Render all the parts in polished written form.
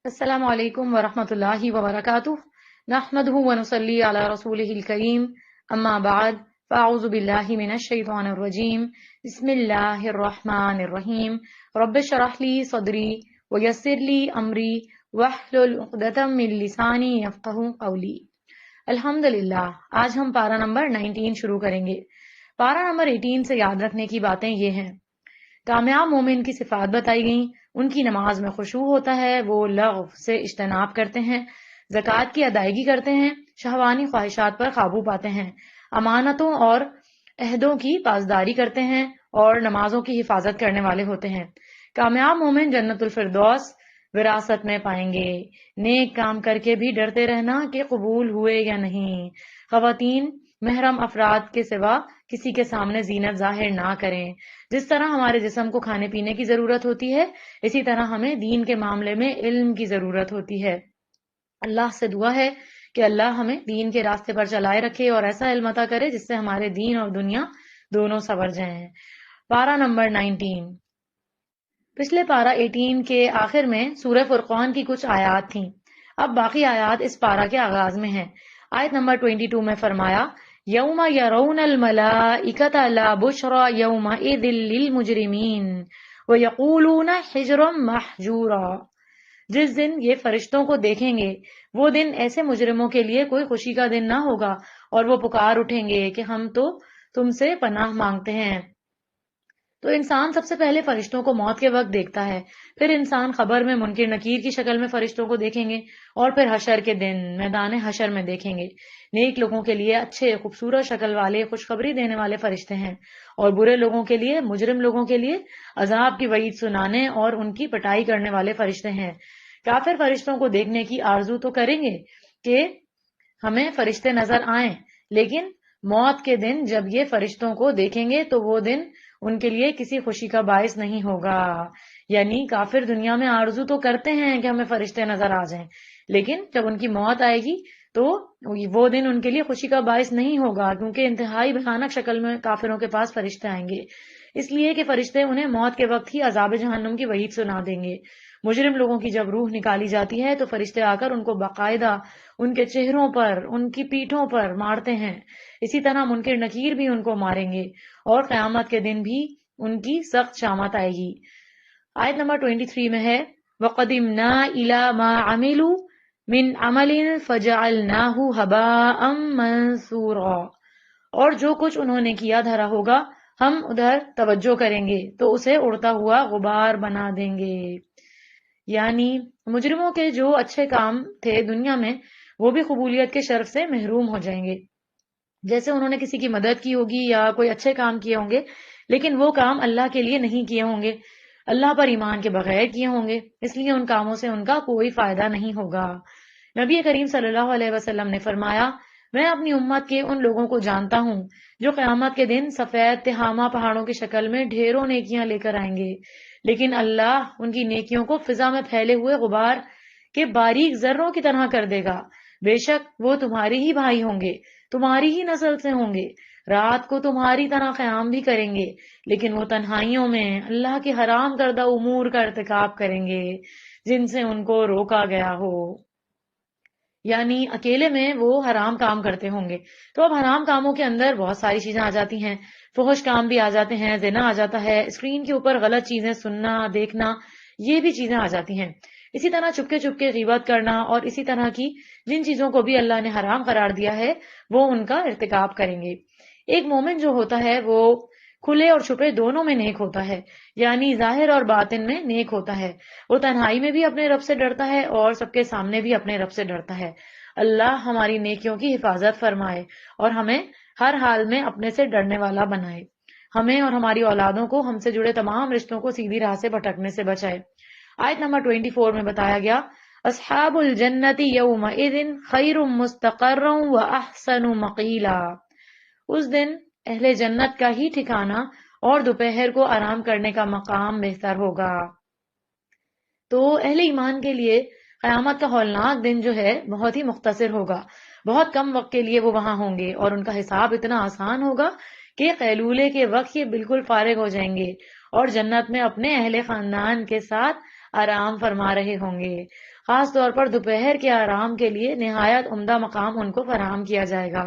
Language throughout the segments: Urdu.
السلام علیکم ورحمۃ اللہ وبرکاتہ نحمده ونصلی علی رسولہ الکریم اما بعد فاعوذ باللہ من الشیطان الرجیم بسم اللہ الرحمن الرحیم رب اشرح لی صدری ویسر لی امری واحلل عقدۃ من لسانی یفقہوا قولی۔ الحمدللہ، آج ہم پارہ نمبر 19 شروع کریں گے۔ پارہ نمبر 18 سے یاد رکھنے کی باتیں یہ ہیں۔ کامیاب مومن کی صفات بتائی گئیں۔ ان کی نماز میں خشوع ہوتا ہے، وہ لغو سے اجتناب کرتے ہیں، زکوٰۃ کی ادائیگی کرتے ہیں، شہوانی خواہشات پر قابو پاتے ہیں، امانتوں اور عہدوں کی پاسداری کرتے ہیں اور نمازوں کی حفاظت کرنے والے ہوتے ہیں۔ کامیاب مومن جنت الفردوس وراثت میں پائیں گے۔ نیک کام کر کے بھی ڈرتے رہنا کہ قبول ہوئے یا نہیں۔ خواتین محرم افراد کے سوا کسی کے سامنے زینت ظاہر نہ کریں۔ جس طرح ہمارے جسم کو کھانے پینے کی ضرورت ہوتی ہے، اسی طرح ہمیں دین کے معاملے میں علم کی ضرورت ہوتی ہے۔ اللہ سے دعا ہے کہ اللہ ہمیں دین کے راستے پر چلائے رکھے اور ایسا علم عطا کرے جس سے ہمارے دین اور دنیا دونوں سنور جائیں۔ پارہ نمبر 19۔ پچھلے پارہ 18 کے آخر میں سورہ فرقان کی کچھ آیات تھیں۔ اب باقی آیات اس پارہ کے آغاز میں ہیں۔ آیت نمبر 22 میں فرمایا، یوم یرون الملائکۃ لا بشری یومئذ للمجرمین ویقولون حجرا محجورا۔ جس دن یہ فرشتوں کو دیکھیں گے، وہ دن ایسے مجرموں کے لیے کوئی خوشی کا دن نہ ہوگا، اور وہ پکار اٹھیں گے کہ ہم تو تم سے پناہ مانگتے ہیں۔ تو انسان سب سے پہلے فرشتوں کو موت کے وقت دیکھتا ہے، پھر انسان خبر میں منکر نکیر کی شکل میں فرشتوں کو دیکھیں گے، اور پھر حشر کے دن میدان حشر میں دیکھیں گے۔ نیک لوگوں کے لیے اچھے خوبصورت شکل والے خوشخبری دینے والے فرشتے ہیں، اور برے لوگوں کے لیے، مجرم لوگوں کے لیے عذاب کی وعید سنانے اور ان کی پٹائی کرنے والے فرشتے ہیں۔ کافر فرشتوں کو دیکھنے کی آرزو تو کریں گے کہ ہمیں فرشتے نظر آئیں، لیکن موت کے دن جب یہ فرشتوں کو دیکھیں گے تو وہ دن ان کے لیے کسی خوشی کا باعث نہیں ہوگا۔ یعنی کافر دنیا میں آرزو تو کرتے ہیں کہ ہمیں فرشتے نظر آ جائیں، لیکن جب ان کی موت آئے گی تو وہ دن ان کے لیے خوشی کا باعث نہیں ہوگا، کیونکہ انتہائی بھیانک شکل میں کافروں کے پاس فرشتے آئیں گے، اس لیے کہ فرشتے انہیں موت کے وقت ہی عذاب جہنم کی وعید سنا دیں گے۔ مجرم لوگوں کی جب روح نکالی جاتی ہے تو فرشتے آ کر ان کو باقاعدہ ان کے چہروں پر، ان کی پیٹھوں پر مارتے ہیں۔ اسی طرح منکر نکیر بھی ان کو ماریں گے، اور قیامت کے دن بھی ان کی سخت شامت آئے گی۔ آیت نمبر 23 میں ہے، وَقَدِمْنَا إِلَى مَا عَمِلُوا مِنْ عَمَلٍ فَجَعَلْنَاهُ هَبَاءً مَنْثُورًا۔ اور جو کچھ انہوں نے کیا دھرا ہوگا ہم ادھر توجہ کریں گے تو اسے اڑتا ہوا غبار بنا دیں گے۔ یعنی مجرموں کے جو اچھے کام تھے دنیا میں، وہ بھی قبولیت کے شرف سے محروم ہو جائیں گے۔ جیسے انہوں نے کسی کی مدد کی ہوگی یا کوئی اچھے کام کیے ہوں گے، لیکن وہ کام اللہ کے لیے نہیں کیے ہوں گے، اللہ پر ایمان کے بغیر کیے ہوں گے، اس لیے ان کاموں سے ان کا کوئی فائدہ نہیں ہوگا۔ نبی کریم صلی اللہ علیہ وسلم نے فرمایا، میں اپنی امت کے ان لوگوں کو جانتا ہوں جو قیامت کے دن سفید تہامہ پہاڑوں کی شکل میں ڈھیروں نیکیاں لے کر آئیں گے، لیکن اللہ ان کی نیکیوں کو فضا میں پھیلے ہوئے غبار کے باریک ذروں کی طرح کر دے گا۔ بے شک وہ تمہارے ہی بھائی ہوں گے، تمہاری ہی نسل سے ہوں گے، رات کو تمہاری طرح قیام بھی کریں گے، لیکن وہ تنہائیوں میں اللہ کے حرام کردہ امور کا ارتکاب کریں گے جن سے ان کو روکا گیا ہو۔ یعنی اکیلے میں وہ حرام کام کرتے ہوں گے۔ تو اب حرام کاموں کے اندر بہت ساری چیزیں آ جاتی ہیں، فحش کام بھی آ جاتے ہیں، زنا آ جاتا ہے، اسکرین کے اوپر غلط چیزیں سننا دیکھنا، یہ بھی چیزیں آ جاتی ہیں۔ اسی طرح چپکے چپکے غیبت کرنا اور اسی طرح کی جن چیزوں کو بھی اللہ نے حرام قرار دیا ہے وہ ان کا ارتکاب کریں گے۔ ایک مومن جو ہوتا ہے وہ کھلے اور چھپے دونوں میں نیک ہوتا ہے، یعنی ظاہر اور باطن میں نیک ہوتا ہے۔ وہ تنہائی میں بھی اپنے رب سے ڈرتا ہے اور سب کے سامنے بھی اپنے رب سے ڈرتا ہے۔ اللہ ہماری نیکیوں کی حفاظت فرمائے اور ہمیں ہر حال میں اپنے سے ڈرنے والا بنائے، ہمیں اور ہماری اولادوں کو ہم سے جڑے تمام رشتوں کو سیدھی راہ سے بھٹکنے سے بچائے۔ آیت نمبر 24 میں بتایا گیا، اصحاب الجنت یومئذ خیر مستقرا واحسن مقیلا۔ اس دن اہل جنت کا ہی ٹھکانہ اور دوپہر کو آرام کرنے کا مقام بہتر ہوگا۔ تو اہل ایمان کے لیے قیامت کا ہولناک دن جو ہے بہت ہی مختصر ہوگا، بہت کم وقت کے لیے وہ وہاں ہوں گے، اور ان کا حساب اتنا آسان ہوگا کہ قیلولے کے وقت یہ بالکل فارغ ہو جائیں گے اور جنت میں اپنے اہل خاندان کے ساتھ آرام فرما رہے ہوں گے. خاص طور پر دوپہر کے آرام کے لیے نہایت عمدہ مقام ان کو فراہم کیا جائے گا.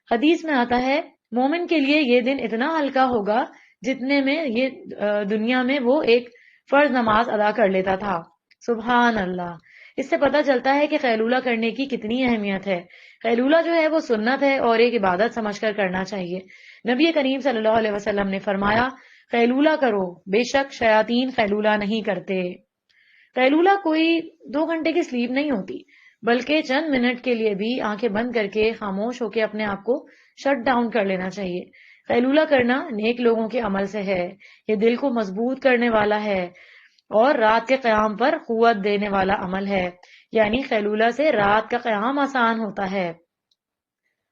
حدیث میں آتا ہے مومن کے لیے یہ دن اتنا ہلکا ہوگا جتنے میں یہ دنیا میں وہ ایک فرض نماز ادا کر لیتا تھا. سبحان اللہ. اس سے پتہ چلتا ہے کہ قیلولہ کرنے کی کتنی اہمیت ہے. قیلولہ جو ہے وہ سنت ہے اور ایک عبادت سمجھ کر کرنا چاہیے. نبی کریم صلی اللہ علیہ وسلم نے فرمایا قیلولہ کرو، بے شک شیاطین قیلولہ نہیں کرتے. قیلولہ کوئی 2 گھنٹے کی سلیپ نہیں ہوتی، بلکہ چند منٹ کے لیے بھی آنکھیں بند کر کے خاموش ہو کے اپنے آپ کو شٹ ڈاؤن کر لینا چاہیے. قیلولہ کرنا نیک لوگوں کے عمل سے ہے. یہ دل کو مضبوط کرنے والا ہے اور رات کے قیام پر قوت دینے والا عمل ہے. یعنی قیلولہ سے رات کا قیام آسان ہوتا ہے.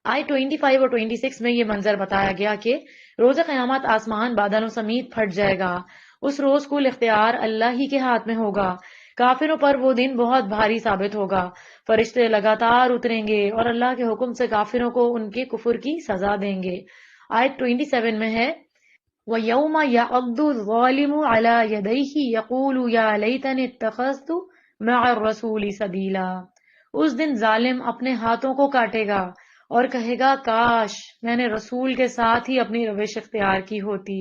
آیت 25 اور 26 میں یہ منظر بتایا گیا کہ روز قیامت آسمان بادلوں سمیت پھٹ جائے گا. اس روز کل اختیار اللہ ہی کے ہاتھ میں ہوگا. کافروں پر وہ دن بہت بھاری ثابت ہوگا. فرشتے لگاتار اتریں گے اور اللہ کے حکم سے کافروں کو ان کے کفر کی سزا دیں گے. آیت 27 میں ہے وَيَوْمَ يَعَضُّ الظَّالِمُ عَلَى يَدَيْهِ يَقُولُ يَا لَيْتَنِي اتَّخَذْتُ مَعَ الرَّسُولِ سَبِيلًا. اس دن ظالم اپنے ہاتھوں کو کاٹے گا اور کہے گا کاش میں نے رسول کے ساتھ ہی اپنی روش اختیار کی ہوتی.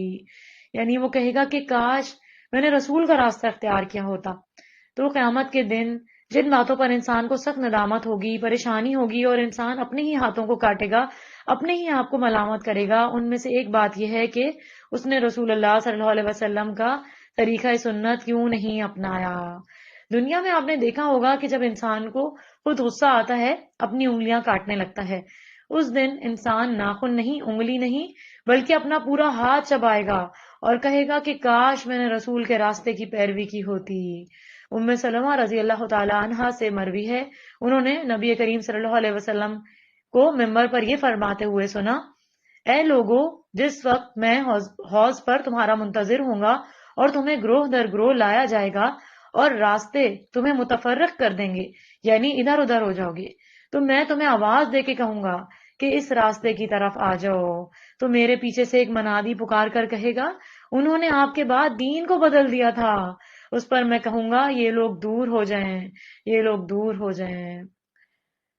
یعنی وہ کہے گا کہ کاش میں نے رسول کا راستہ اختیار کیا ہوتا. تو قیامت کے دن جن باتوں پر انسان کو سخت ندامت ہوگی، پریشانی ہوگی اور انسان اپنے ہی ہاتھوں کو کاٹے گا، اپنے ہی آپ کو ملامت کرے گا، ان میں سے ایک بات یہ ہے کہ اس نے رسول اللہ صلی اللہ علیہ وسلم کا طریقہ سنت کیوں نہیں اپنایا. دنیا میں آپ نے دیکھا ہوگا کہ جب انسان کو خود غصہ آتا ہے اپنی انگلیاں کاٹنے لگتا ہے. اس دن انسان ناخن نہیں، انگلی نہیں، بلکہ اپنا پورا ہاتھ چبائے گا اور کہے گا کہ کاش میں نے رسول کے راستے کی پیروی کی ہوتی. ام سلمہ رضی اللہ تعالی عنہا سے مروی ہے، انہوں نے نبی کریم صلی اللہ علیہ وسلم کو منبر پر یہ فرماتے ہوئے سنا اے لوگو، جس وقت میں حوض پر تمہارا منتظر ہوں گا اور تمہیں گروہ در گروہ لایا جائے گا اور راستے تمہیں متفرق کر دیں گے، یعنی ادھر ادھر ہو جاؤ گے، تو میں تمہیں آواز دے کے کہوں گا کہ اس راستے کی طرف آ جاؤ. تو میرے پیچھے سے ایک منادی پکار کر کہے گا انہوں نے آپ کے بعد دین کو بدل دیا تھا. اس پر میں کہوں گا یہ لوگ دور ہو جائیں، یہ لوگ دور ہو جائیں.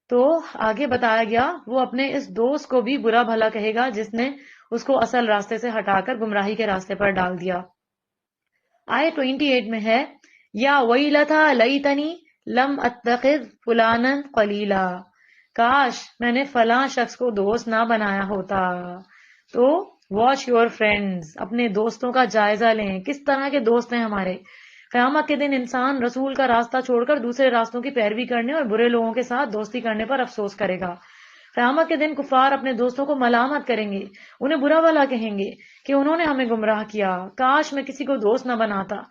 تو آگے بتایا گیا وہ اپنے اس دوست کو بھی برا بھلا کہے گا جس نے اس کو اصل راستے سے ہٹا کر گمراہی کے راستے پر ڈال دیا. آیت 28 میں ہے یا ویلتا لیتنی لم اتخذ فلانا قلیلا. کاش میں نے فلاں شخص کو دوست نہ بنایا ہوتا. تو واچ یور فرینڈز، اپنے دوستوں کا جائزہ لیں، کس طرح کے دوست ہیں ہمارے. قیامت کے دن انسان رسول کا راستہ چھوڑ کر دوسرے راستوں کی پیروی کرنے اور برے لوگوں کے ساتھ دوستی کرنے پر افسوس کرے گا. قیامت کے دن کفار اپنے دوستوں کو ملامت کریں گے، انہیں برا بھلا کہیں گے کہ انہوں نے ہمیں گمراہ کیا، کاش میں کسی کو دوست نہ بناتا.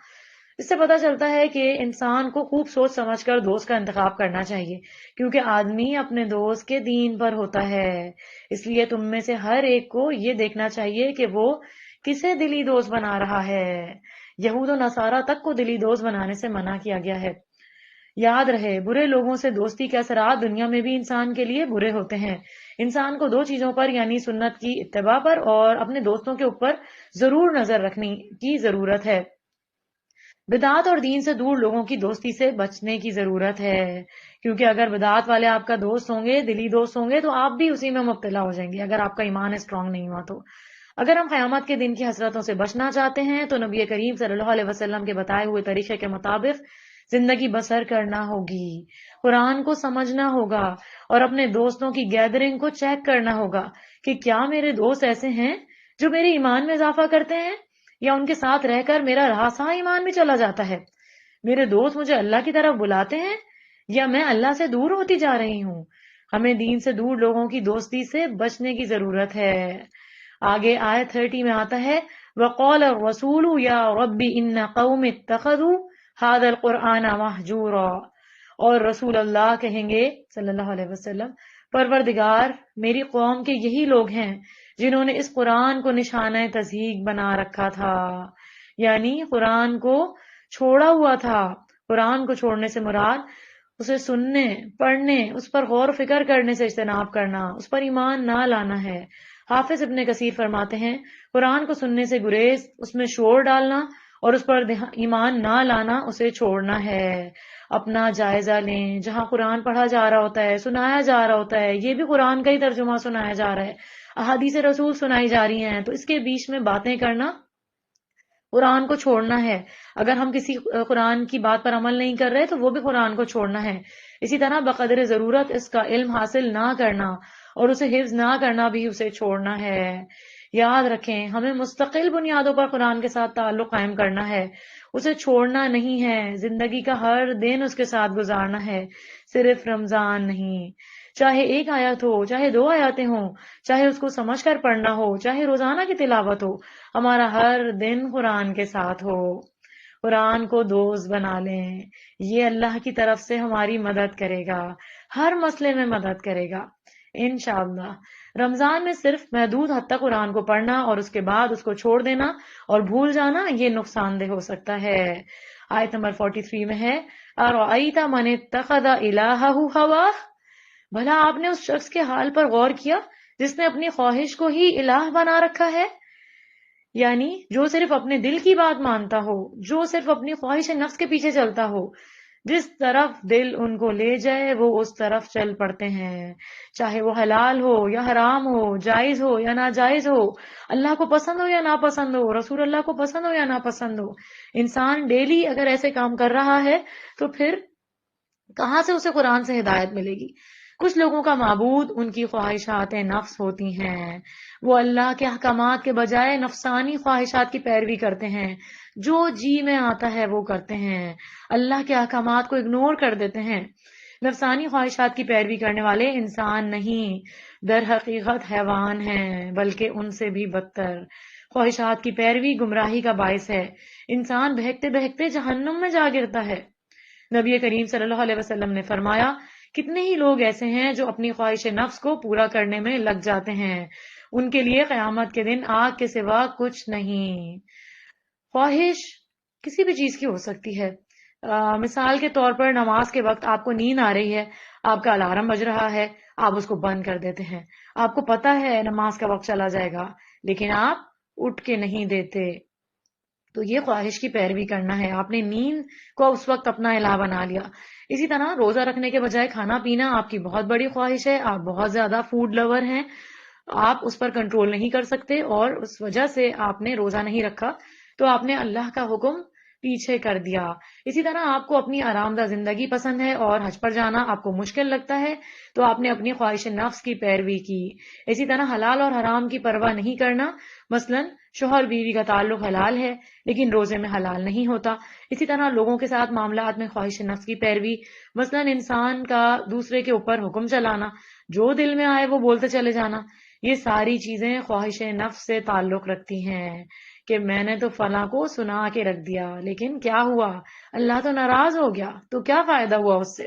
اس سے پتہ چلتا ہے کہ انسان کو خوب سوچ سمجھ کر دوست کا انتخاب کرنا چاہیے، کیونکہ آدمی اپنے دوست کے دین پر ہوتا ہے. اس لیے تم میں سے ہر ایک کو یہ دیکھنا چاہیے کہ وہ کسے دلی دوست بنا رہا ہے. یہود و نصارہ تک کو دلی دوست بنانے سے منع کیا گیا ہے. یاد رہے برے لوگوں سے دوستی کے اثرات دنیا میں بھی انسان کے لیے برے ہوتے ہیں. انسان کو 2 چیزوں پر یعنی سنت کی اتباع پر اور اپنے دوستوں کے اوپر ضرور نظر رکھنے کی ضرورت ہے. بدعات اور دین سے دور لوگوں کی دوستی سے بچنے کی ضرورت ہے، کیونکہ اگر بدعات والے آپ کا دوست ہوں گے، دلی دوست ہوں گے، تو آپ بھی اسی میں مبتلا ہو جائیں گے اگر آپ کا ایمان اسٹرانگ نہیں ہوا تو. اگر ہم قیامت کے دن کی حسرتوں سے بچنا چاہتے ہیں تو نبی کریم صلی اللہ علیہ وسلم کے بتائے ہوئے طریقے کے مطابق زندگی بسر کرنا ہوگی. قرآن کو سمجھنا ہوگا اور اپنے دوستوں کی گیدرنگ کو چیک کرنا ہوگا کہ کیا میرے دوست ایسے ہیں جو میرے ایمان میں اضافہ کرتے ہیں، یا ان کے ساتھ رہ کر میرا راسا ایمان میں چلا جاتا ہے. میرے دوست مجھے اللہ کی طرف بلاتے ہیں یا میں اللہ سے دور ہوتی جا رہی ہوں. ہمیں دین سے دور لوگوں کی دوستی سے بچنے کی ضرورت ہے. آگے آیت 30 میں آتا ہے وَقَالَ الرَّسُولُ يَا رَبِّ إِنَّ قَوْمِ اتَّخَذُوا هَذَا الْقُرْآنَ مَهْجُورًا. اور رسول اللہ کہیں گے صلی اللہ علیہ وسلم پروردگار میری قوم کے یہی لوگ ہیں جنہوں نے اس قرآن کو نشانہ تضحیک بنا رکھا تھا، یعنی قرآن کو چھوڑا ہوا تھا. قرآن کو چھوڑنے سے مراد اسے سننے، پڑھنے، اس پر غور و فکر کرنے سے اجتناب کرنا، اس پر ایمان نہ لانا ہے. حافظ ابن کثیر فرماتے ہیں قرآن کو سننے سے گریز، اس میں شور ڈالنا اور اس پر ایمان نہ لانا اسے چھوڑنا ہے۔ اپنا جائزہ لیں، جہاں قرآن پڑھا جا رہا ہوتا ہے، سنایا جا رہا ہوتا ہے، یہ بھی قرآن کا ہی ترجمہ سنایا جا رہا ہے، احادیث رسول سنائی جا رہی ہیں، تو اس کے بیچ میں باتیں کرنا قرآن کو چھوڑنا ہے۔ اگر ہم کسی قرآن کی بات پر عمل نہیں کر رہے تو وہ بھی قرآن کو چھوڑنا ہے۔ اسی طرح بقدر ضرورت اس کا علم حاصل نہ کرنا اور اسے حفظ نہ کرنا بھی اسے چھوڑنا ہے۔ یاد رکھیں، ہمیں مستقل بنیادوں پر قرآن کے ساتھ تعلق قائم کرنا ہے، اسے چھوڑنا نہیں ہے، زندگی کا ہر دن اس کے ساتھ گزارنا ہے، صرف رمضان نہیں۔ چاہے ایک آیت ہو، چاہے 2 آیاتیں ہوں، چاہے اس کو سمجھ کر پڑھنا ہو، چاہے روزانہ کی تلاوت ہو، ہمارا ہر دن قرآن کے ساتھ ہو۔ قرآن کو دوست بنا لیں، یہ اللہ کی طرف سے ہماری مدد کرے گا، ہر مسئلے میں مدد کرے گا انشاءاللہ۔ رمضان میں صرف محدود حد تک قرآن کو پڑھنا اور اس کے بعد اس کو چھوڑ دینا اور بھول جانا، یہ نقصان دہ ہو سکتا ہے۔ آیت نمبر 43 میں ہے، اَرَأَيْتَ مَنِ اتَّخَذَ إِلَٰهَهُ هَوَاهُ، بھلا آپ نے اس شخص کے حال پر غور کیا جس نے اپنی خواہش کو ہی الہ بنا رکھا ہے؟ یعنی جو صرف اپنے دل کی بات مانتا ہو، جو صرف اپنی خواہش نفس کے پیچھے چلتا ہو، جس طرف دل ان کو لے جائے وہ اس طرف چل پڑتے ہیں، چاہے وہ حلال ہو یا حرام ہو، جائز ہو یا ناجائز ہو، اللہ کو پسند ہو یا ناپسند ہو، رسول اللہ کو پسند ہو یا ناپسند ہو۔ انسان ڈیلی اگر ایسے کام کر رہا ہے تو پھر کہاں سے اسے قرآن سے ہدایت ملے گی؟ کچھ لوگوں کا معبود ان کی خواہشات نفس ہوتی ہیں، وہ اللہ کے احکامات کے بجائے نفسانی خواہشات کی پیروی کرتے ہیں، جو جی میں آتا ہے وہ کرتے ہیں، اللہ کے احکامات کو اگنور کر دیتے ہیں۔ نفسانی خواہشات کی پیروی کرنے والے انسان نہیں، در حقیقت حیوان ہیں، بلکہ ان سے بھی بدتر۔ خواہشات کی پیروی گمراہی کا باعث ہے، انسان بہکتے بہکتے جہنم میں جا گرتا ہے۔ نبی کریم صلی اللہ علیہ وسلم نے فرمایا، کتنے ہی لوگ ایسے ہیں جو اپنی خواہش نفس کو پورا کرنے میں لگ جاتے ہیں، ان کے لیے قیامت کے دن آگ کے سوا کچھ نہیں۔ خواہش کسی بھی چیز کی ہو سکتی ہے۔ مثال کے طور پر نماز کے وقت آپ کو نیند آ رہی ہے، آپ کا الارم بج رہا ہے، آپ اس کو بند کر دیتے ہیں، آپ کو پتا ہے نماز کا وقت چلا جائے گا لیکن آپ اٹھ کے نہیں دیتے، تو یہ خواہش کی پیروی کرنا ہے، آپ نے نیند کو اس وقت اپنا الہ بنا لیا۔ اسی طرح روزہ رکھنے کے بجائے کھانا پینا آپ کی بہت بڑی خواہش ہے، آپ بہت زیادہ فوڈ لور ہیں، آپ اس پر کنٹرول نہیں کر سکتے اور اس وجہ سے آپ نے روزہ نہیں رکھا، تو آپ نے اللہ کا حکم پیچھے کر دیا۔ اسی طرح آپ کو اپنی آرام دہ زندگی پسند ہے اور حج پر جانا آپ کو مشکل لگتا ہے، تو آپ نے اپنی خواہش نفس کی پیروی کی۔ اسی طرح حلال اور حرام کی پرواہ نہیں کرنا، مثلا شوہر بیوی کا تعلق حلال ہے لیکن روزے میں حلال نہیں ہوتا۔ اسی طرح لوگوں کے ساتھ معاملات میں خواہش نفس کی پیروی، مثلا انسان کا دوسرے کے اوپر حکم چلانا، جو دل میں آئے وہ بولتے چلے جانا، یہ ساری چیزیں خواہش نفس سے تعلق رکھتی ہیں کہ میں نے تو فلاں کو سنا کے رکھ دیا لیکن کیا ہوا، اللہ تو ناراض ہو گیا، تو کیا فائدہ ہوا اس سے۔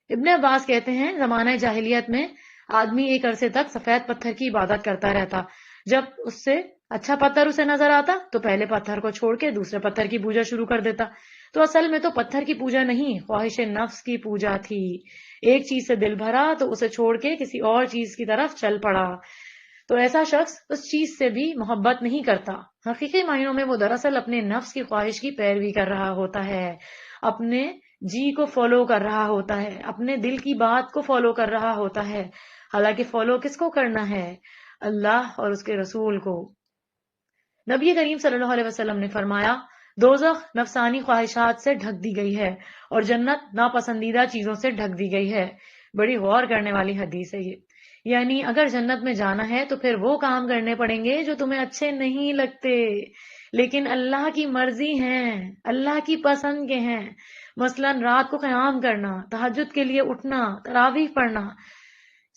ابن عباس کہتے ہیں، زمانہ جاہلیت میں آدمی ایک عرصے تک سفید پتھر کی عبادت کرتا رہتا، جب اس سے اچھا پتھر اسے نظر آتا تو پہلے پتھر کو چھوڑ کے دوسرے پتھر کی پوجا شروع کر دیتا، تو اصل میں تو پتھر کی پوجا نہیں، خواہش نفس کی پوجا تھی۔ ایک چیز سے دل بھرا تو اسے چھوڑ کے کسی اور چیز کی طرف چل پڑا، تو ایسا شخص اس چیز سے بھی محبت نہیں کرتا، حقیقی معنوں میں وہ دراصل اپنے نفس کی خواہش کی پیروی کر رہا ہوتا ہے، اپنے جی کو فالو کر رہا ہوتا ہے، اپنے دل کی بات کو فالو کر رہا ہوتا ہے، حالانکہ فالو کس کو کرنا ہے؟ اللہ اور اس کے رسول کو۔ نبی کریم صلی اللہ علیہ وسلم نے فرمایا، دوزخ نفسانی خواہشات سے ڈھک دی گئی ہے اور جنت ناپسندیدہ چیزوں سے ڈھک دی گئی ہے۔ بڑی غور کرنے والی حدیث ہے یہ، یعنی اگر جنت میں جانا ہے تو پھر وہ کام کرنے پڑیں گے جو تمہیں اچھے نہیں لگتے لیکن اللہ کی مرضی ہیں، اللہ کی پسند کے ہیں، مثلا رات کو قیام کرنا، تہجد کے لیے اٹھنا، تراویح پڑھنا۔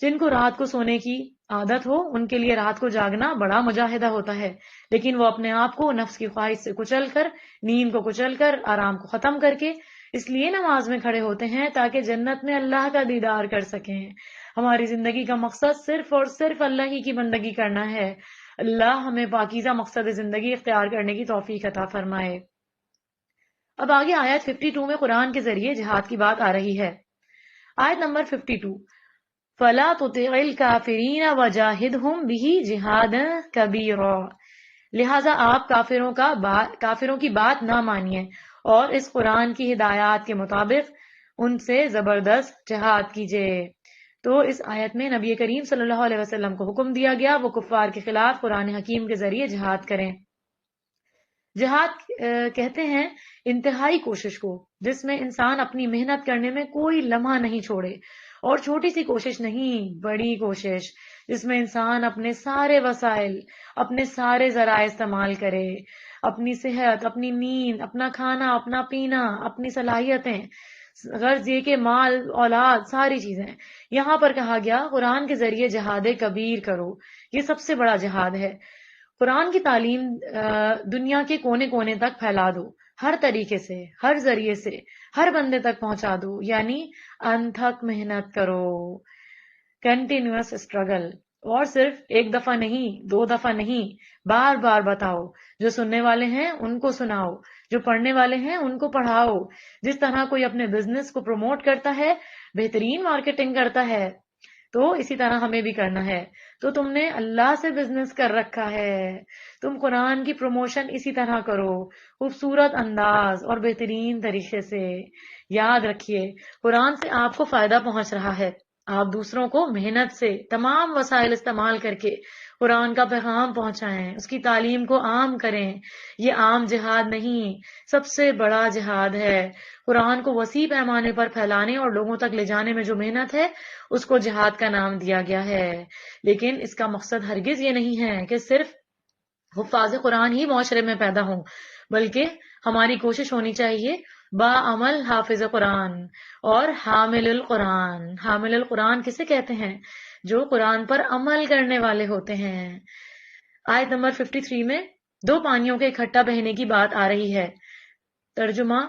جن کو رات کو سونے کی عادت ہو ان کے لیے رات کو جاگنا بڑا مجاہدہ ہوتا ہے، لیکن وہ اپنے آپ کو نفس کی خواہش سے کچل کر، نیند کو کچل کر، آرام کو ختم کر کے اس لیے نماز میں کھڑے ہوتے ہیں تاکہ جنت میں اللہ کا دیدار کر سکیں۔ ہماری زندگی کا مقصد صرف اور صرف اللہ ہی کی بندگی کرنا ہے۔ اللہ ہمیں پاکیزہ مقصد زندگی اختیار کرنے کی توفیق عطا فرمائے۔ اب آگے آیت 52 میں قرآن کے ذریعے جہاد کی بات آ رہی ہے۔ آیت نمبر 52، فَلَا تُطِعِ الْكَافِرِينَ وَجَاهِدْهُمْ بِهِ جِهَادًا كَبِيرًا۔ لہٰذا آپ کافروں کی بات نہ مانیے اور اس قرآن کی ہدایات کے مطابق ان سے زبردست جہاد کیجیے۔ تو اس آیت میں نبی کریم صلی اللہ علیہ وسلم کو حکم دیا گیا وہ کفار کے خلاف قرآن حکیم کے ذریعے جہاد کریں۔ جہاد کہتے ہیں انتہائی کوشش کو، جس میں انسان اپنی محنت کرنے میں کوئی لمحہ نہیں چھوڑے، اور چھوٹی سی کوشش نہیں، بڑی کوشش، جس میں انسان اپنے سارے وسائل، اپنے سارے ذرائع استعمال کرے، اپنی صحت، اپنی نیند، اپنا کھانا، اپنا پینا، اپنی صلاحیتیں، غرض یہ کہ مال، اولاد، ساری چیزیں۔ یہاں پر کہا گیا قرآن کے ذریعے جہاد کبیر کرو، یہ سب سے بڑا جہاد ہے۔ قرآن کی تعلیم دنیا کے کونے کونے تک پھیلا دو، ہر طریقے سے، ہر ذریعے سے، ہر بندے تک پہنچا دو، یعنی انتھک محنت کرو، کنٹینیوس اسٹرگل، اور صرف ایک دفعہ نہیں، دو دفعہ نہیں، بار بار بتاؤ، جو سننے والے ہیں ان کو سناؤ، جو پڑھنے والے ہیں ان کو پڑھاؤ۔ جس طرح کوئی اپنے بزنس کو پروموٹ کرتا ہے، بہترین مارکیٹنگ کرتا ہے، تو اسی طرح ہمیں بھی کرنا ہے۔ تو تم نے اللہ سے بزنس کر رکھا ہے، تم قرآن کی پروموشن اسی طرح کرو، خوبصورت انداز اور بہترین طریقے سے۔ یاد رکھیے قرآن سے آپ کو فائدہ پہنچ رہا ہے، آپ دوسروں کو محنت سے تمام وسائل استعمال کر کے قرآن کا پیغام پہنچائیں، اس کی تعلیم کو عام کریں۔ یہ عام جہاد نہیں، سب سے بڑا جہاد ہے۔ قرآن کو وسیع پیمانے پر پھیلانے اور لوگوں تک لے جانے میں جو محنت ہے، اس کو جہاد کا نام دیا گیا ہے۔ لیکن اس کا مقصد ہرگز یہ نہیں ہے کہ صرف حفاظ قرآن ہی معاشرے میں پیدا ہوں، بلکہ ہماری کوشش ہونی چاہیے باعمل حافظ قرآن اور حامل القرآن۔ حامل القرآن کسے کہتے ہیں؟ جو قرآن پر عمل کرنے والے ہوتے ہیں۔ آیت نمبر 53 میں دو پانیوں کے اکٹھا بہنے کی بات آ رہی ہے۔ ترجمہ: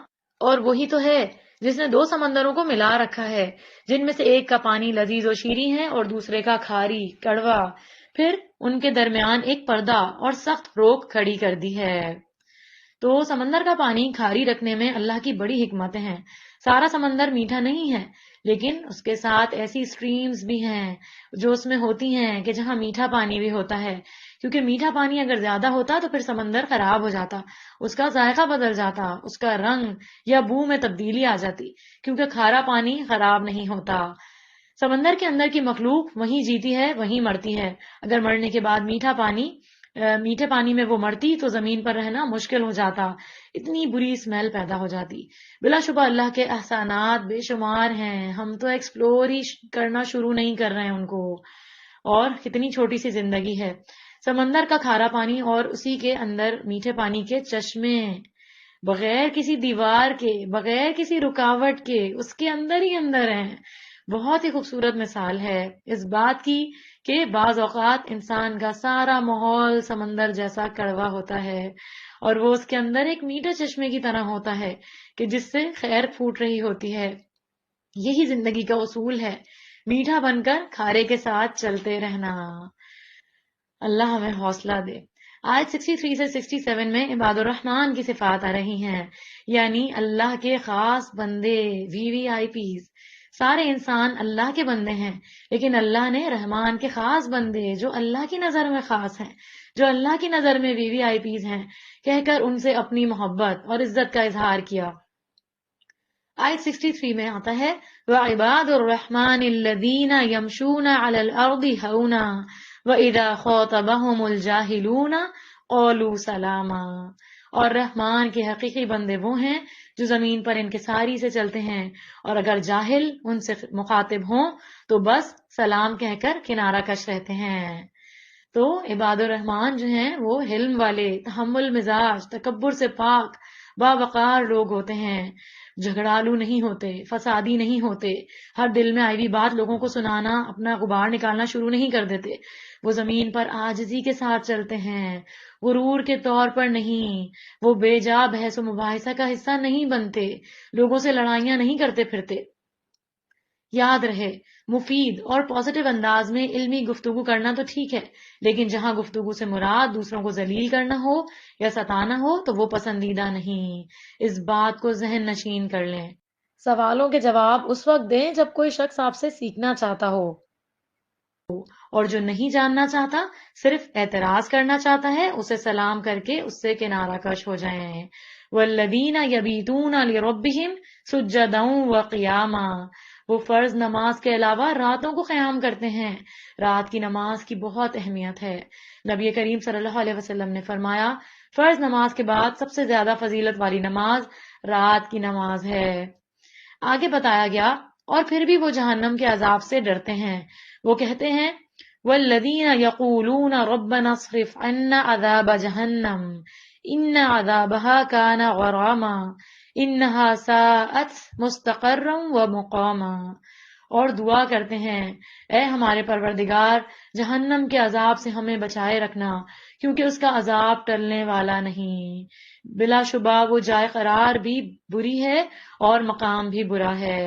اور وہی تو ہے جس نے دو سمندروں کو ملا رکھا ہے، جن میں سے ایک کا پانی لذیذ و شیریں ہے اور دوسرے کا کھاری کڑوا، پھر ان کے درمیان ایک پردہ اور سخت روک کھڑی کر دی ہے۔ تو سمندر کا پانی کھاری رکھنے میں اللہ کی بڑی حکمتیں ہیں۔ سارا سمندر میٹھا نہیں ہے، لیکن اس کے ساتھ ایسی سٹریمز بھی ہیں جو اس میں ہوتی ہیں کہ جہاں میٹھا پانی بھی ہوتا ہے، کیونکہ میٹھا پانی اگر زیادہ ہوتا تو پھر سمندر خراب ہو جاتا، اس کا ذائقہ بدل جاتا، اس کا رنگ یا بو میں تبدیلی آ جاتی، کیونکہ کھارا پانی خراب نہیں ہوتا۔ سمندر کے اندر کی مخلوق وہیں جیتی ہے، وہیں مرتی ہے۔ اگر مرنے کے بعد میٹھے پانی میں وہ مرتی تو زمین پر رہنا مشکل ہو جاتا، اتنی بری اسمیل پیدا ہو جاتی۔ بلا شبہ اللہ کے احسانات بے شمار ہیں، ہم تو ایکسپلور ہی کرنا شروع نہیں کر رہے ہیں ان کو، اور کتنی چھوٹی سی زندگی ہے۔ سمندر کا کھارا پانی اور اسی کے اندر میٹھے پانی کے چشمے، بغیر کسی دیوار کے، بغیر کسی رکاوٹ کے، اس کے اندر ہی اندر ہیں۔ بہت ہی خوبصورت مثال ہے اس بات کی کہ بعض اوقات انسان کا سارا ماحول سمندر جیسا کڑوا ہوتا ہے، اور وہ اس کے اندر ایک میٹھے چشمے کی طرح ہوتا ہے کہ جس سے خیر پھوٹ رہی ہوتی ہے۔ یہی زندگی کا اصول ہے، میٹھا بن کر کھارے کے ساتھ چلتے رہنا۔ اللہ ہمیں حوصلہ دے۔ آیت 63 سے 67 میں عباد الرحمن کی صفات آ رہی ہیں، یعنی اللہ کے خاص بندے، VVIPs۔ سارے انسان اللہ کے بندے ہیں، لیکن اللہ نے رحمان کے خاص بندے جو اللہ کی نظر میں خاص ہیں، جو اللہ کی نظر میں VVIPs ہیں، کہہ کر ان سے اپنی محبت اور عزت کا اظہار کیا۔ آیت 63 میں آتا ہے وَعِبَادُ الرَّحْمَنِ الَّذِينَ يَمْشُونَ عَلَى الْأَرْضِ هَوْنًا وَإِذَا خَاطَبَهُمُ الْجَاهِلُونَ قَالُوا سَلَامًا۔ اور رحمان کے حقیقی بندے وہ ہیں جو زمین پر انکساری سے چلتے ہیں، اور اگر جاہل ان سے مخاطب ہوں تو بس سلام کہہ کر کنارہ کش رہتے ہیں۔ تو عباد الرحمان جو ہیں وہ حلم والے، تحمل مزاج، تکبر سے پاک، باوقار لوگ ہوتے ہیں، جھگڑالو نہیں ہوتے، فسادی نہیں ہوتے، ہر دل میں آئی ہوئی بات لوگوں کو سنانا، اپنا غبار نکالنا شروع نہیں کر دیتے۔ وہ زمین پر عاجزی کے ساتھ چلتے ہیں، غرور کے طور پر نہیں، وہ بے جا بحث و مباحثہ کا حصہ نہیں بنتے، لوگوں سے لڑائیاں نہیں کرتے پھرتے۔ یاد رہے، مفید اور پازیٹیو انداز میں علمی گفتگو کرنا تو ٹھیک ہے، لیکن جہاں گفتگو سے مراد دوسروں کو ذلیل کرنا ہو یا ستانا ہو تو وہ پسندیدہ نہیں۔ اس بات کو ذہن نشین کر لیں۔ سوالوں کے جواب اس وقت دیں جب کوئی شخص آپ سے سیکھنا چاہتا ہو۔ اور جو نہیں جاننا چاہتا صرف اعتراض کرنا چاہتا ہے اسے سلام کر کے اس سے کنارہ کش ہو جائیں. والذین یبیتون لربہم سجدا وقیاما، وہ فرض نماز کے علاوہ راتوں کو قیام کرتے ہیں. رات کی نماز کی بہت اہمیت ہے. نبی کریم صلی اللہ علیہ وسلم نے فرمایا فرض نماز کے بعد سب سے زیادہ فضیلت والی نماز رات کی نماز ہے. آگے بتایا گیا اور پھر بھی وہ جہنم کے عذاب سے ڈرتے ہیں. وہ کہتے ہیں والذین یقولون ربنا اصرف عنا عذاب جہنم ان عذابها کان غراما انہا ساءت مستقرا ومقاما، اور دعا کرتے ہیں اے ہمارے پروردگار جہنم کے عذاب سے ہمیں بچائے رکھنا کیونکہ اس کا عذاب ٹلنے والا نہیں، بلا شبہ وہ جائے قرار بھی بری ہے اور مقام بھی برا ہے.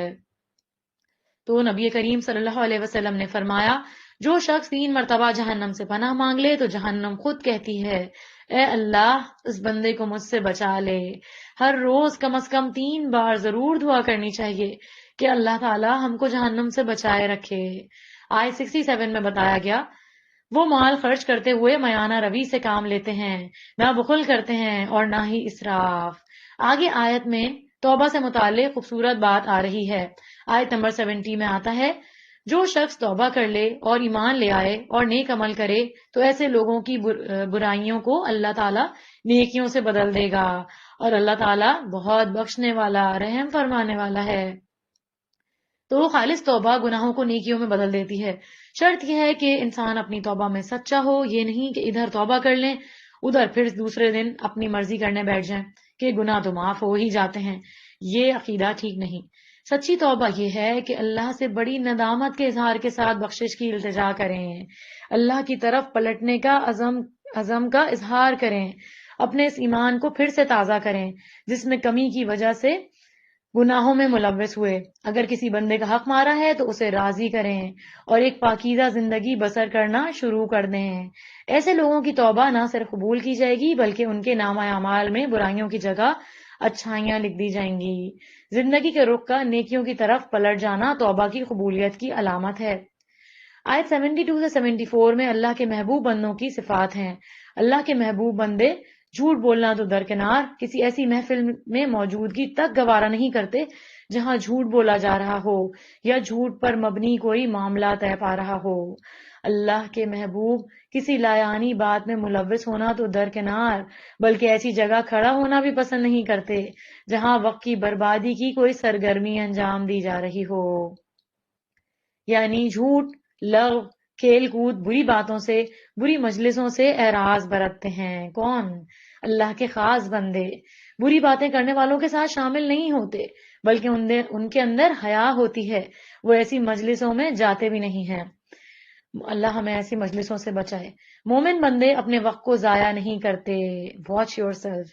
تو نبی کریم صلی اللہ علیہ وسلم نے فرمایا جو شخص 3 مرتبہ جہنم سے پناہ مانگ لے تو جہنم خود کہتی ہے اے اللہ اس بندے کو مجھ سے بچا لے. ہر روز کم از کم 3 بار ضرور دعا کرنی چاہیے کہ اللہ تعالی ہم کو جہنم سے بچائے رکھے. آیت 67 میں بتایا گیا وہ مال خرچ کرتے ہوئے میانہ روی سے کام لیتے ہیں، نہ بخل کرتے ہیں اور نہ ہی اسراف. آگے آیت میں توبہ سے متعلق خوبصورت بات آ رہی ہے. آیت نمبر 70 میں آتا ہے جو شخص توبہ کر لے اور ایمان لے آئے اور نیک عمل کرے تو ایسے لوگوں کی برائیوں کو اللہ تعالیٰ نیکیوں سے بدل دے گا اور اللہ تعالیٰ بہت بخشنے والا رحم فرمانے والا ہے. تو خالص توبہ گناہوں کو نیکیوں میں بدل دیتی ہے. شرط یہ ہے کہ انسان اپنی توبہ میں سچا ہو، یہ نہیں کہ ادھر توبہ کر لیں ادھر پھر دوسرے دن اپنی مرضی کرنے بیٹھ جائیں کہ گناہ تو معاف ہو ہی جاتے ہیں. یہ عقیدہ ٹھیک نہیں. سچی توبہ یہ ہے کہ اللہ سے بڑی ندامت کے اظہار کے ساتھ بخشش کی التجا کریں، اللہ کی طرف پلٹنے کا عزم کا اظہار کریں، اپنے اس ایمان کو پھر سے تازہ کریں جس میں کمی کی وجہ سے گناہوں میں ملوث ہوئے. اگر کسی بندے کا حق مارا ہے تو اسے راضی کریں اور ایک پاکیزہ زندگی بسر کرنا شروع کر دیں. ایسے لوگوں کی توبہ نہ صرف قبول کی جائے گی بلکہ ان کے نامہ اعمال میں برائیوں کی جگہ اچھائیاں لکھ دی جائیں گی. زندگی کے رخ کا نیکیوں کی طرف پلٹ جانا توبہ کی قبولیت کی علامت ہے. آیت 72 سے 74 میں اللہ کے محبوب بندوں کی صفات ہیں. اللہ کے محبوب بندے جھوٹ بولنا تو درکنار کسی ایسی محفل میں موجودگی تک گوارا نہیں کرتے جہاں جھوٹ بولا جا رہا ہو یا جھوٹ پر مبنی کوئی معاملہ طے پا رہا ہو. اللہ کے محبوب کسی لایانی بات میں ملوث ہونا تو درکنار بلکہ ایسی جگہ کھڑا ہونا بھی پسند نہیں کرتے جہاں وقت کی بربادی کی کوئی سرگرمی انجام دی جا رہی ہو. یعنی جھوٹ، لغو، کھیل کود، بری باتوں سے، بری مجلسوں سے اعراض برتتے ہیں. کون؟ اللہ کے خاص بندے. بری باتیں کرنے والوں کے ساتھ شامل نہیں ہوتے بلکہ ان کے اندر حیا ہوتی ہے، وہ ایسی مجلسوں میں جاتے بھی نہیں ہیں. اللہ ہمیں ایسی مجلسوں سے بچائے. مومن بندے اپنے وقت کو ضائع نہیں کرتے. واچ یور سیلف،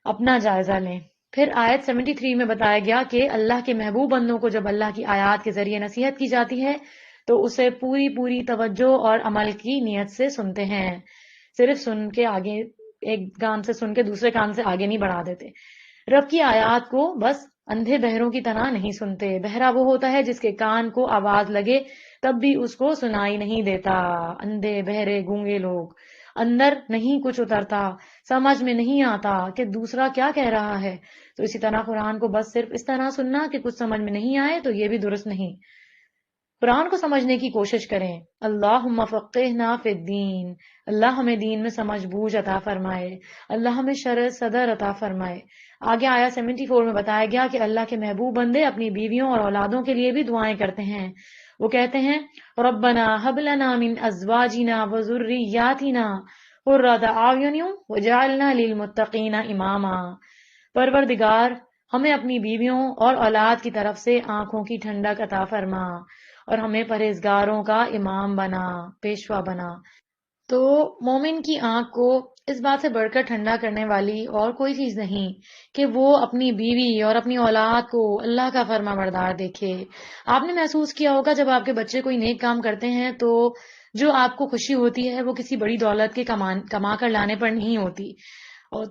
اپنا جائزہ لیں. پھر آیت 73 میں بتایا گیا کہ اللہ کے محبوب بندوں کو جب اللہ کی آیات کے ذریعے نصیحت کی جاتی ہے تو اسے پوری توجہ اور عمل کی نیت سے سنتے ہیں. صرف سن کے آگے ایک کان سے سن کے دوسرے کان سے آگے نہیں بڑھا دیتے. رب کی آیات کو بس اندھے بہروں کی طرح نہیں سنتے. بہرا وہ ہوتا ہے جس کے کان کو آواز لگے تب بھی اس کو سنائی نہیں دیتا. اندھے بہرے گونگے لوگ، اندر نہیں کچھ اترتا، سمجھ میں نہیں آتا کہ دوسرا کیا کہہ رہا ہے. تو اسی طرح قرآن کو بس صرف اس طرح سننا کہ کچھ سمجھ میں نہیں آئے تو یہ بھی درست نہیں. قرآن کو سمجھنے کی کوشش کریں. اللہم فقہنا فی الدین، اللہ ہمیں دین میں سمجھ بوجھ عطا فرمائے، اللہ ہمیں شرع صدر عطا فرمائے. آگے آیا 74 میں بتایا گیا کہ اللہ کے محبوب بندے اپنی بیویوں اور اولادوں کے لیے بھی دعائیں کرتے ہیں. وہ کہتے ہیں ربنا ھب لنا من ازواجنا وذریاتنا قرۃ اعین وجعلنا للمتقین اماما. پروردگار ہمیں اپنی بیویوں اور اولاد کی طرف سے آنکھوں کی ٹھنڈک عطا فرما اور ہمیں پرہیزگاروں کا امام بنا، پیشوا بنا. تو مومن کی آنکھ کو اس بات سے بڑھ کر ٹھنڈا کرنے والی اور کوئی چیز نہیں کہ وہ اپنی بیوی اور اپنی اولاد کو اللہ کا فرما بردار دیکھے. آپ نے محسوس کیا ہوگا جب آپ کے بچے کوئی نیک کام کرتے ہیں تو جو آپ کو خوشی ہوتی ہے وہ کسی بڑی دولت کے کما کر لانے پر نہیں ہوتی.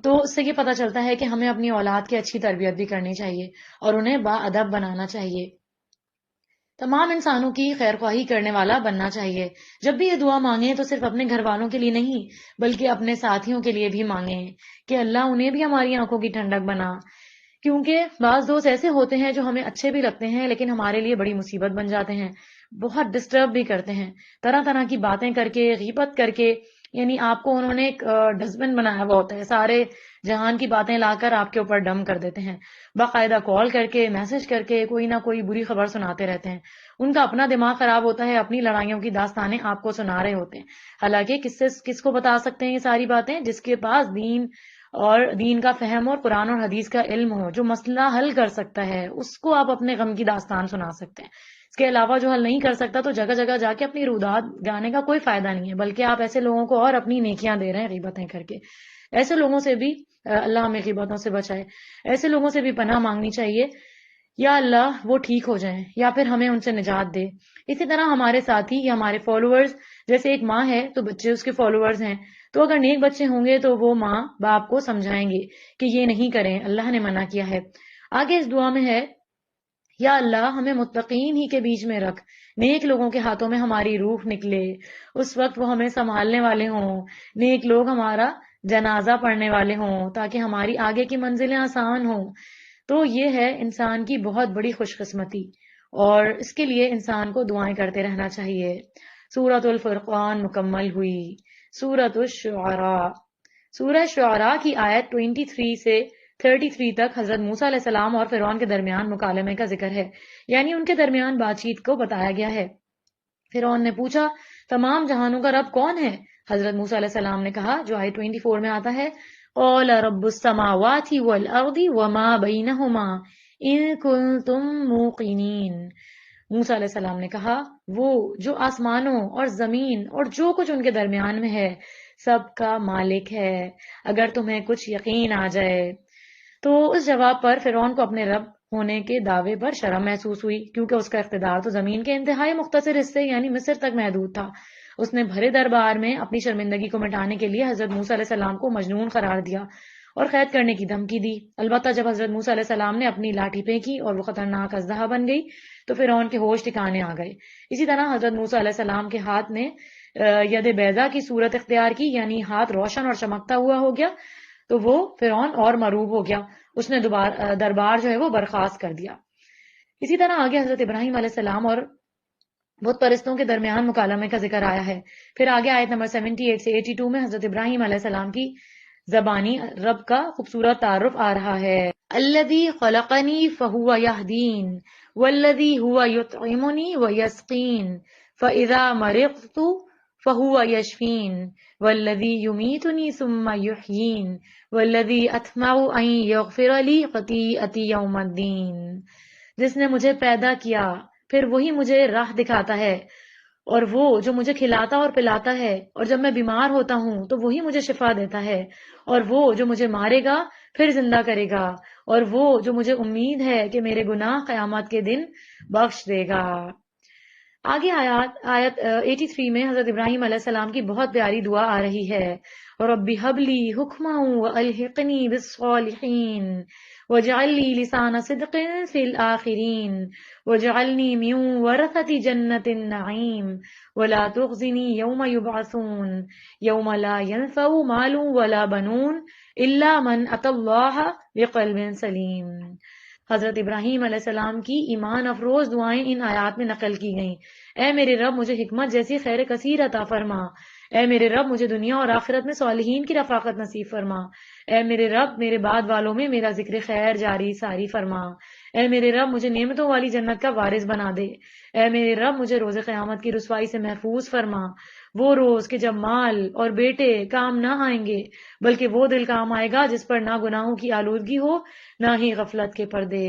تو اس سے یہ پتہ چلتا ہے کہ ہمیں اپنی اولاد کی اچھی تربیت بھی کرنی چاہیے اور انہیں با ادب بنانا چاہیے. تمام انسانوں کی خیر خواہی کرنے والا بننا چاہیے. جب بھی یہ دعا مانگیں تو صرف اپنے گھر والوں کے لیے نہیں بلکہ اپنے ساتھیوں کے لیے بھی مانگیں کہ اللہ انہیں بھی ہماری آنکھوں کی ٹھنڈک بنا. کیونکہ بعض دوست ایسے ہوتے ہیں جو ہمیں اچھے بھی لگتے ہیں لیکن ہمارے لیے بڑی مصیبت بن جاتے ہیں، بہت ڈسٹرب بھی کرتے ہیں، طرح طرح کی باتیں کر کے، غیبت کر کے. یعنی آپ کو انہوں نے ایک ڈسٹبن بنایا ہوا ہوتا ہے، سارے جہان کی باتیں لا کر آپ کے اوپر ڈم کر دیتے ہیں، باقاعدہ کال کر کے، میسج کر کے کوئی نہ کوئی بری خبر سناتے رہتے ہیں. ان کا اپنا دماغ خراب ہوتا ہے، اپنی لڑائیوں کی داستانیں آپ کو سنا رہے ہوتے ہیں. حالانکہ کس کو بتا سکتے ہیں یہ ساری باتیں؟ جس کے پاس دین کا فہم اور قرآن اور حدیث کا علم ہو، جو مسئلہ حل کر سکتا ہے، اس کو آپ اپنے غم کی داستان سنا سکتے ہیں. اس کے علاوہ جو حل نہیں کر سکتا تو جگہ جگہ جا کے اپنی روداد گانے کا کوئی فائدہ نہیں ہے، بلکہ آپ ایسے لوگوں کو اور اپنی نیکیاں دے رہے ہیں غیبتیں کر کے. ایسے لوگوں سے بھی اللہ ہمیں غیبتوں سے بچائے. ایسے لوگوں سے بھی پناہ مانگنی چاہیے. یا اللہ وہ ٹھیک ہو جائیں یا پھر ہمیں ان سے نجات دے. اسی طرح ہمارے ساتھی یا ہمارے فالوورز، جیسے ایک ماں ہے تو بچے اس کے فالوورز ہیں، تو اگر نیک بچے ہوں گے تو وہ ماں باپ کو سمجھائیں گے کہ یہ نہیں کریں، اللہ نے منع کیا ہے. آگے اس دعا میں ہے، یا اللہ ہمیں متقین ہی کے بیچ میں رکھ، نیک لوگوں کے ہاتھوں میں ہماری روح نکلے، اس وقت وہ ہمیں سنبھالنے والے ہوں، نیک لوگ ہمارا جنازہ پڑھنے والے ہوں تاکہ ہماری آگے کی منزلیں آسان ہوں. تو یہ ہے انسان کی بہت بڑی خوش قسمتی، اور اس کے لیے انسان کو دعائیں کرتے رہنا چاہیے. سورۃ الفرقان مکمل ہوئی. سورۃ الشعراء. سورہ شعراء کی آیت 23 سے 33 تک حضرت موسیٰ علیہ السلام اور فرعون کے درمیان مکالمے کا ذکر ہے، یعنی ان کے درمیان بات چیت کو بتایا گیا ہے. فرعون نے پوچھا، تمام جہانوں کا رب کون ہے؟ حضرت موسیٰ علیہ السلام نے کہا، جو آیت 24 میں آتا ہے، قال رب السماوات والارض وما بینہما ان کنتم موقنین. موسیٰ علیہ السلام نے کہا، وہ جو آسمانوں اور زمین اور جو کچھ ان کے درمیان میں ہے سب کا مالک ہے، اگر تمہیں کچھ یقین آ جائے. تو اس جواب پر فرعون کو اپنے رب ہونے کے دعوے پر شرم محسوس ہوئی، کیونکہ اس کا اقتدار تو زمین کے انتہائی مختصر حصے یعنی مصر تک محدود تھا. اس نے بھرے دربار میں اپنی شرمندگی کو مٹانے کے لیے حضرت موسیٰ علیہ السلام کو مجنون قرار دیا اور قید کرنے کی دھمکی دی. البتہ جب حضرت موسیٰ علیہ السلام نے اپنی لاٹھی پھینکی اور وہ خطرناک اژدہا بن گئی تو فرعون کے ہوش ٹھکانے آ گئے. اسی طرح حضرت موسیٰ علیہ السلام کے ہاتھ نے ید بیضا کی صورت اختیار کی، یعنی ہاتھ روشن اور چمکتا ہوا ہو گیا. تو وہ فرعون اور مروب ہو گیا، اس نے دربار جو ہے وہ برخاست کر دیا. اسی طرح آگے حضرت ابراہیم علیہ السلام اور بت پرستوں کے درمیان مکالمے کا ذکر آیا ہے. پھر آگے آیت نمبر 78 سے 82 میں حضرت ابراہیم علیہ السلام کی زبانی رب کا خوبصورت تعارف آ رہا ہے. الذی خلقنی فہو یہدین والذی هو یطعمنی ویسقین فاذا مرضت فهو یشفین والذی یمیتنی ثم یحیین والذی اطمع ان یغفر لی خطیئتی یوم الدین. جس نے مجھے پیدا کیا پھر وہی مجھے راہ دکھاتا ہے، اور وہ جو مجھے کھلاتا اور پلاتا ہے، اور جب میں بیمار ہوتا ہوں تو وہی مجھے شفا دیتا ہے، اور وہ جو مجھے مارے گا پھر زندہ کرے گا، اور وہ جو مجھے امید ہے کہ میرے گناہ قیامت کے دن بخش دے گا. آگے آیت 83 میں حضرت ابراہیم علیہ السلام کی بہت پیاری دعا آ رہی ہے، رب هب لی حکما والحقنی بالصالحین واجعل لی لسان صدق فی الآخرین واجعلنی من ورثة جنة النعیم ولا تخزنی یوم یبعثون یوم لا ينفع مال ولا بنون الا من اتى اللہ بقلب سلیم. حضرت ابراہیم علیہ السلام کی ایمان افروز دعائیں ان آیات میں نقل کی گئیں. اے میرے رب مجھے حکمت جیسی خیر کثیر عطا فرما. اے میرے رب مجھے دنیا اور آخرت میں صالحین کی رفاقت نصیب فرما. اے میرے رب میرے بعد والوں میں میرا ذکر خیر جاری ساری فرما. اے میرے رب مجھے نعمتوں والی جنت کا وارث بنا دے. اے میرے رب مجھے روز قیامت کی رسوائی سے محفوظ فرما. وہ روز کہ جب مال اور بیٹے کام نہ آئیں گے بلکہ وہ دل کام آئے گا جس پر نہ گناہوں کی آلودگی ہو نہ ہی غفلت کے پردے.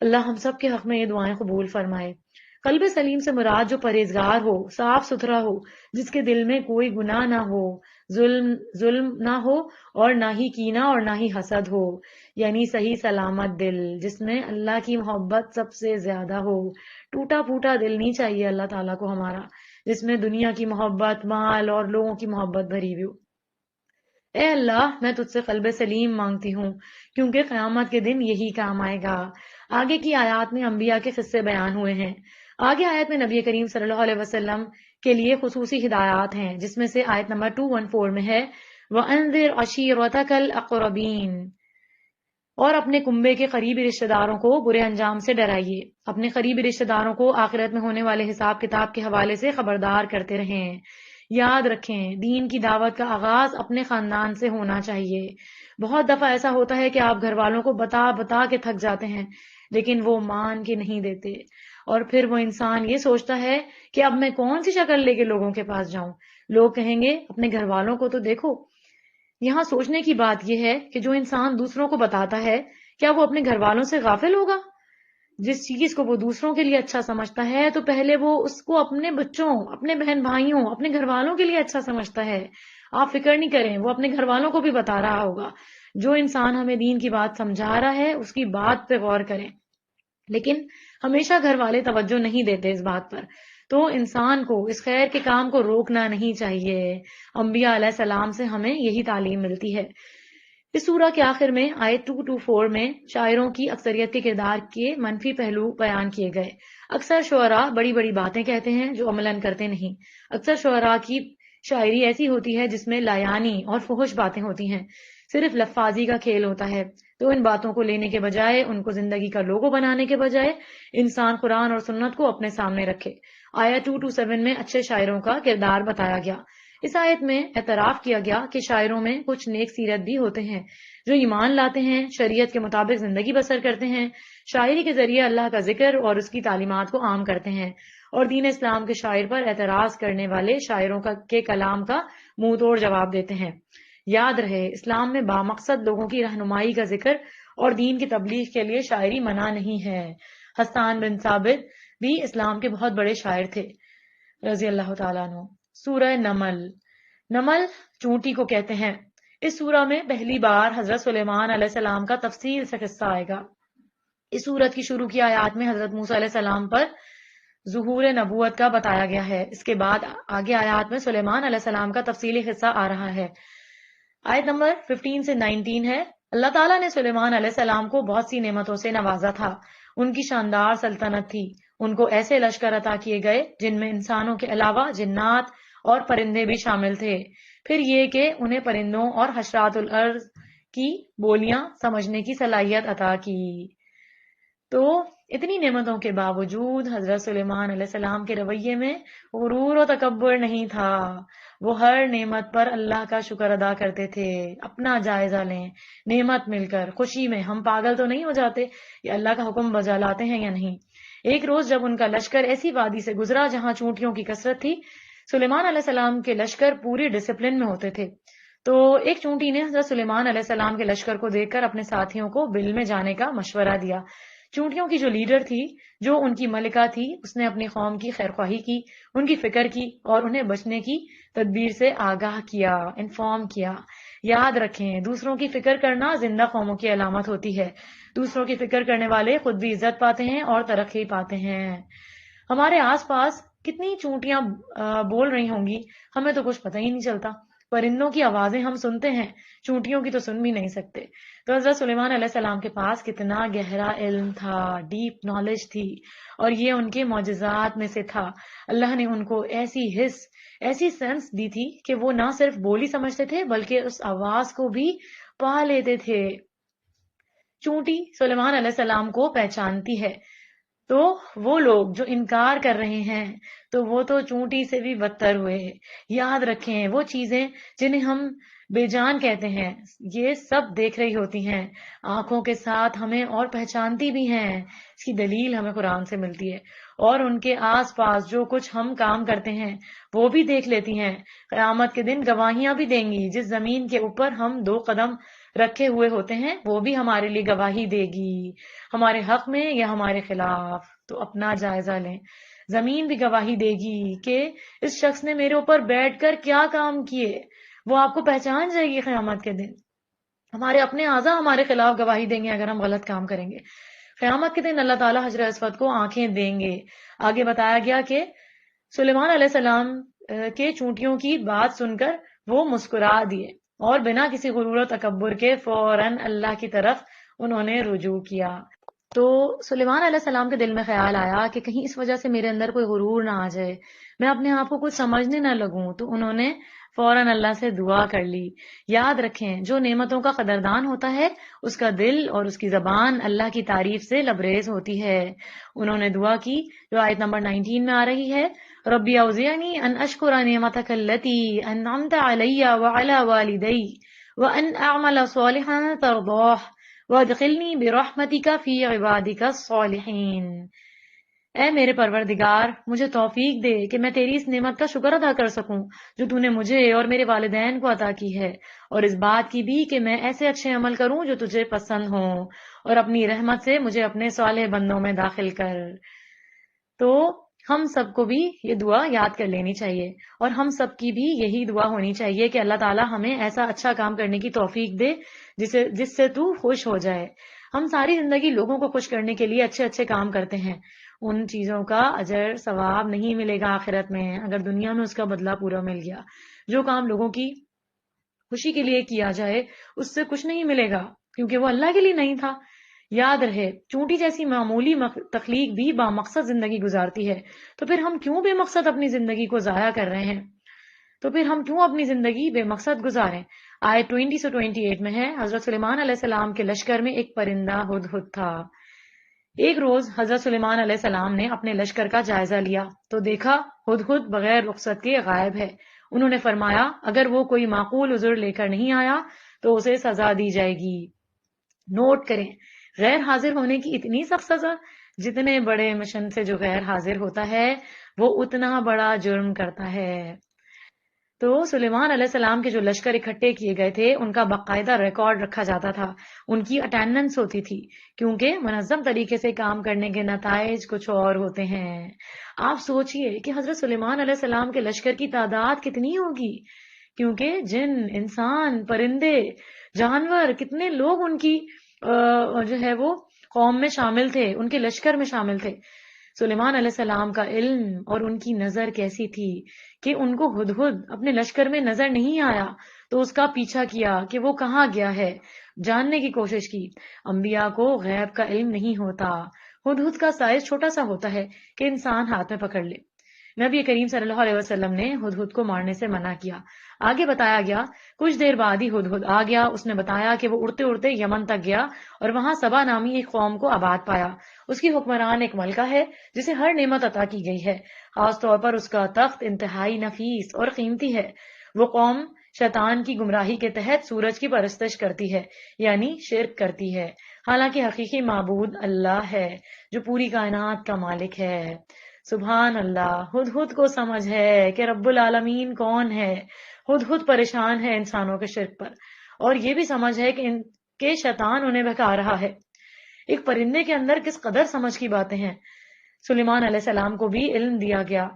اللہ ہم سب کے حق میں یہ دعائیں قبول فرمائے. قلب سلیم سے مراد جو پرہیزگار ہو، صاف ستھرا ہو، جس کے دل میں کوئی گناہ نہ ہو، ظلم نہ ہو اور نہ ہی کینہ اور نہ ہی حسد ہو، یعنی صحیح سلامت دل جس میں اللہ کی محبت سب سے زیادہ ہو. ٹوٹا پھوٹا دل نہیں چاہیے اللہ تعالیٰ کو ہمارا، جس میں دنیا کی محبت، مال اور لوگوں کی محبت بھری ہوئی ہو. اے اللہ میں تجھ سے قلب سلیم مانگتی ہوں، کیونکہ قیامت کے دن یہی کام آئے گا۔ آگے کی آیات میں انبیاء کے قصے بیان ہوئے ہیں۔ آگے آیت میں نبی کریم صلی اللہ علیہ وسلم کے لیے خصوصی ہدایات ہیں، جس میں سے آیت نمبر 214 میں ہے وَأَنذِرْ عَشِيرَتَكَ الْأَقْرَبِينَ، اور اپنے کنبے کے قریبی رشتہ داروں کو برے انجام سے ڈرائیے، اپنے قریبی رشتہ داروں کو آخرت میں ہونے والے حساب کتاب کے حوالے سے خبردار کرتے رہیں۔ یاد رکھیں دین کی دعوت کا آغاز اپنے خاندان سے ہونا چاہیے۔ بہت دفعہ ایسا ہوتا ہے کہ آپ گھر والوں کو بتا بتا کے تھک جاتے ہیں، لیکن وہ مان کے نہیں دیتے، اور پھر وہ انسان یہ سوچتا ہے کہ اب میں کون سی شکل لے کے لوگوں کے پاس جاؤں۔ لوگ کہیں گے اپنے گھر والوں کو تو دیکھو۔ یہاں سوچنے کی بات یہ ہے کہ جو انسان دوسروں کو بتاتا ہے، کیا وہ اپنے گھر والوں سے غافل ہوگا؟ جس چیز کو وہ دوسروں کے لیے اچھا سمجھتا ہے تو پہلے وہ اس کو اپنے بچوں، اپنے بہن بھائیوں، اپنے گھر والوں کے لیے اچھا سمجھتا ہے۔ آپ فکر نہیں کریں، وہ اپنے گھر والوں کو بھی بتا رہا ہوگا۔ جو انسان ہمیں دین کی بات سمجھا رہا ہے اس کی بات پہ غور کریں، لیکن ہمیشہ گھر والے توجہ نہیں دیتے اس بات پر، تو انسان کو اس خیر کے کام کو روکنا نہیں چاہیے۔ انبیاء علیہ السلام سے ہمیں یہی تعلیم ملتی ہے۔ اس سورہ کے آخر میں آیت 224 میں شاعروں کی اکثریت کے کردار کے منفی پہلو بیان کیے گئے۔ اکثر شعراء بڑی بڑی باتیں کہتے ہیں جو عملاً کرتے نہیں۔ اکثر شعراء کی شاعری ایسی ہوتی ہے جس میں لایانی اور فحش باتیں ہوتی ہیں، صرف لفاظی کا کھیل ہوتا ہے۔ تو ان باتوں کو لینے کے بجائے، ان کو زندگی کا لوگو بنانے کے بجائے، انسان قرآن اور سنت کو اپنے سامنے رکھے۔ آیت 227 میں اچھے شاعروں کا کردار بتایا گیا۔ اس آیت میں اعتراف کیا گیا کہ شاعروں میں کچھ نیک سیرت بھی ہوتے ہیں جو ایمان لاتے ہیں، شریعت کے مطابق زندگی بسر کرتے ہیں، شاعری کے ذریعے اللہ کا ذکر اور اس کی تعلیمات کو عام کرتے ہیں، اور دین اسلام کے شاعر پر اعتراض کرنے والے شاعروں کے کلام کا منہ توڑ جواب دیتے ہیں۔ یاد رہے اسلام میں بامقصد لوگوں کی رہنمائی کا ذکر اور دین کی تبلیغ کے لیے شاعری منع نہیں ہے۔ حسان بن ثابت بھی اسلام کے بہت بڑے شاعر تھے رضی اللہ تعالیٰ عنہ۔ سورہ نمل، نمل چونٹی کو کہتے ہیں۔ اس سورہ میں پہلی بار حضرت سلیمان علیہ السلام کا تفصیل سے قصہ آئے گا۔ اس سورت کی شروع کی آیات میں حضرت موسیٰ علیہ السلام پر ظہور نبوت کا بتایا گیا ہے۔ اس کے بعد آگے آیات میں سلیمان علیہ السلام کا تفصیلی قصہ آ رہا ہے۔ آیت نمبر 15 سے 19 ہے، اللہ تعالیٰ نے سلیمان علیہ السلام کو بہت سی نعمتوں سے نوازا تھا۔ ان کی شاندار سلطنت تھی۔ ان کو ایسے لشکر عطا کیے گئے جن میں انسانوں کے علاوہ جنات اور پرندے بھی شامل تھے۔ پھر یہ کہ انہیں پرندوں اور حشرات الارض کی بولیاں سمجھنے کی صلاحیت عطا کی۔ تو اتنی نعمتوں کے باوجود حضرت سلیمان علیہ السلام کے رویے میں غرور و تکبر نہیں تھا۔ وہ ہر نعمت پر اللہ کا شکر ادا کرتے تھے۔ اپنا جائزہ لیں، نعمت مل کر خوشی میں ہم پاگل تو نہیں ہو جاتے کہ اللہ کا حکم بجا لاتے ہیں یا نہیں۔ ایک روز جب ان کا لشکر ایسی وادی سے گزرا جہاں چونٹیوں کی کثرت تھی، سلیمان علیہ السلام کے لشکر پوری ڈسپلن میں ہوتے تھے، تو ایک چونٹی نے حضرت سلیمان علیہ السلام کے لشکر کو دیکھ کر اپنے ساتھیوں کو بل میں جانے کا مشورہ دیا۔ چونٹیوں کی جو لیڈر تھی، جو ان کی ملکہ تھی، اس نے اپنی قوم کی خیرخواہی کی، ان کی فکر کی اور انہیں بچنے کی تدبیر سے آگاہ کیا، انفارم کیا۔ یاد رکھیں دوسروں کی فکر کرنا زندہ قوموں کی علامت ہوتی ہے۔ دوسروں کی فکر کرنے والے خود بھی عزت پاتے ہیں اور ترقی پاتے ہیں۔ ہمارے آس پاس کتنی چونٹیاں بول رہی ہوں گی، ہمیں تو کچھ پتہ ہی نہیں چلتا۔ پرندوں کی آوازیں ہم سنتے ہیں، چونٹیوں کی تو سن بھی نہیں سکتے۔ تو حضرت سلیمان علیہ السلام کے پاس کتنا گہرا علم تھا، ڈیپ نالج تھی، اور یہ ان کے معجزات میں سے تھا۔ اللہ نے ان کو ایسی حس، ایسی سینس دی تھی کہ وہ نہ صرف بولی سمجھتے تھے بلکہ اس آواز کو بھی پا لیتے تھے۔ چونٹی سلیمان علیہ السلام کو پہچانتی ہے، تو وہ لوگ جو انکار کر رہے ہیں تو وہ تو چونٹی سے بھی بدتر ہوئے۔ یاد رکھیں وہ چیزیں جنہیں ہم بے جان کہتے ہیں، یہ سب دیکھ رہی ہوتی ہیں آنکھوں کے ساتھ ہمیں اور پہچانتی بھی ہیں۔ اس کی دلیل ہمیں قرآن سے ملتی ہے، اور ان کے آس پاس جو کچھ ہم کام کرتے ہیں وہ بھی دیکھ لیتی ہیں۔ قیامت کے دن گواہیاں بھی دیں گی، جس زمین کے اوپر ہم 2 قدم رکھے ہوئے ہوتے ہیں وہ بھی ہمارے لیے گواہی دے گی، ہمارے حق میں یا ہمارے خلاف۔ تو اپنا جائزہ لیں، زمین بھی گواہی دے گی کہ اس شخص نے میرے اوپر بیٹھ کر کیا کام کیے، وہ آپ کو پہچان جائے گی قیامت کے دن۔ ہمارے اپنے اعضاء ہمارے خلاف گواہی دیں گے اگر ہم غلط کام کریں گے۔ قیامت کے دن اللہ تعالیٰ حجر اسود کو آنکھیں دیں گے۔ آگے بتایا گیا کہ سلیمان علیہ السلام کے چونٹیوں کی بات سن کر وہ مسکرا دیے۔ اور بنا کسی غرور و تکبر کے فوراً اللہ کی طرف انہوں نے رجوع کیا۔ تو سلیمان علیہ السلام کے دل میں خیال آیا کہ کہیں اس وجہ سے میرے اندر کوئی غرور نہ آ جائے، میں اپنے آپ کو کچھ سمجھنے نہ لگوں، تو انہوں نے فوراً اللہ سے دعا کر لی۔ یاد رکھیں، جو نعمتوں کا قدردان ہوتا ہے اس کا دل اور اس کی زبان اللہ کی تعریف سے لبریز ہوتی ہے۔ انہوں نے دعا کی جو آیت نمبر 19 میں آ رہی ہے، ربی اوزعنی ان اشکر نعمتک التی انعمت علی وعلی والدی وان اعمل صالحا ترضاہ وادخلنی برحمتک فی عبادک الصالحین۔ اے میرے پروردگار، مجھے توفیق دے کہ میں تیری اس نعمت کا شکر ادا کر سکوں جو تو نے مجھے اور میرے والدین کو عطا کی ہے، اور اس بات کی بھی کہ میں ایسے اچھے عمل کروں جو تجھے پسند ہوں، اور اپنی رحمت سے مجھے اپنے صالح بندوں میں داخل کر۔ تو ہم سب کو بھی یہ دعا یاد کر لینی چاہیے، اور ہم سب کی بھی یہی دعا ہونی چاہیے کہ اللہ تعالی ہمیں ایسا اچھا کام کرنے کی توفیق دے جس سے تو خوش ہو جائے۔ ہم ساری زندگی لوگوں کو خوش کرنے کے لیے اچھے اچھے کام کرتے ہیں، ان چیزوں کا اجر ثواب نہیں ملے گا آخرت میں، اگر دنیا میں اس کا بدلہ پورا مل گیا۔ جو کام لوگوں کی خوشی کے لیے کیا جائے اس سے کچھ نہیں ملے گا، کیونکہ وہ اللہ کے لیے نہیں تھا۔ یاد رہے، چونٹی جیسی معمولی تخلیق بھی با مقصد زندگی گزارتی ہے، تو پھر ہم کیوں بے مقصد اپنی زندگی کو ضائع کر رہے ہیں؟ تو پھر ہم کیوں اپنی زندگی بے مقصد گزاریں؟ آیت 20 سے 28 میں ہے، حضرت سلیمان علیہ السلام کے لشکر میں ایک پرندہ ہدہد تھا۔ ایک روز حضرت سلیمان علیہ السلام نے اپنے لشکر کا جائزہ لیا تو دیکھا ہدہد بغیر رخصت کے غائب ہے۔ انہوں نے فرمایا اگر وہ کوئی معقول عذر لے کر نہیں آیا تو اسے سزا دی جائے گی۔ نوٹ کریں، غیر حاضر ہونے کی اتنی سخت سزا، جتنے بڑے مشن سے جو غیر حاضر ہوتا ہے وہ اتنا بڑا جرم کرتا ہے۔ تو سلیمان علیہ السلام کے جو لشکر اکٹھے کیے گئے تھے ان کا باقاعدہ ریکارڈ رکھا جاتا تھا، ان کی اٹینڈنس ہوتی تھی، کیونکہ منظم طریقے سے کام کرنے کے نتائج کچھ اور ہوتے ہیں۔ آپ سوچئے کہ حضرت سلیمان علیہ السلام کے لشکر کی تعداد کتنی ہوگی، کیونکہ جن، انسان، پرندے، جانور، کتنے لوگ ان کی جو ہے وہ قوم میں شامل تھے، ان کے لشکر میں شامل تھے۔ سلیمان علیہ السلام کا علم اور ان کی نظر کیسی تھی کہ ان کو ہدہد اپنے لشکر میں نظر نہیں آیا تو اس کا پیچھا کیا کہ وہ کہاں گیا ہے، جاننے کی کوشش کی۔ انبیاء کو غیب کا علم نہیں ہوتا، ہدہد کا سائز چھوٹا سا ہوتا ہے کہ انسان ہاتھ میں پکڑ لے۔ نبی کریم صلی اللہ علیہ وسلم نے ہدہد کو مارنے سے منع کیا۔ آگے بتایا گیا کچھ دیر بعد ہی ہدہد آ گیا، اس نے بتایا کہ وہ اڑتے اڑتے یمن تک گیا اور وہاں سبا نامی ایک قوم کو آباد پایا۔ اس کی حکمران ایک ملکہ ہے جسے ہر نعمت عطا کی گئی ہے، خاص طور پر اس کا تخت انتہائی نفیس اور قیمتی ہے۔ وہ قوم شیطان کی گمراہی کے تحت سورج کی پرستش کرتی ہے، یعنی شرک کرتی ہے، حالانکہ حقیقی معبود اللہ ہے جو پوری کائنات کا مالک ہے۔ سبحان اللہ، ہدہد کو سمجھ ہے کہ رب العالمین کون ہے۔ ہدہد پریشان ہے انسانوں کے شرک پر، اور یہ بھی سمجھ ہے کہ ان کے شیطان انہیں بہکا رہا ہے۔ ایک پرندے کے اندر کس قدر سمجھ کی باتیں ہیں۔ سلیمان علیہ السلام کو بھی علم دیا گیا،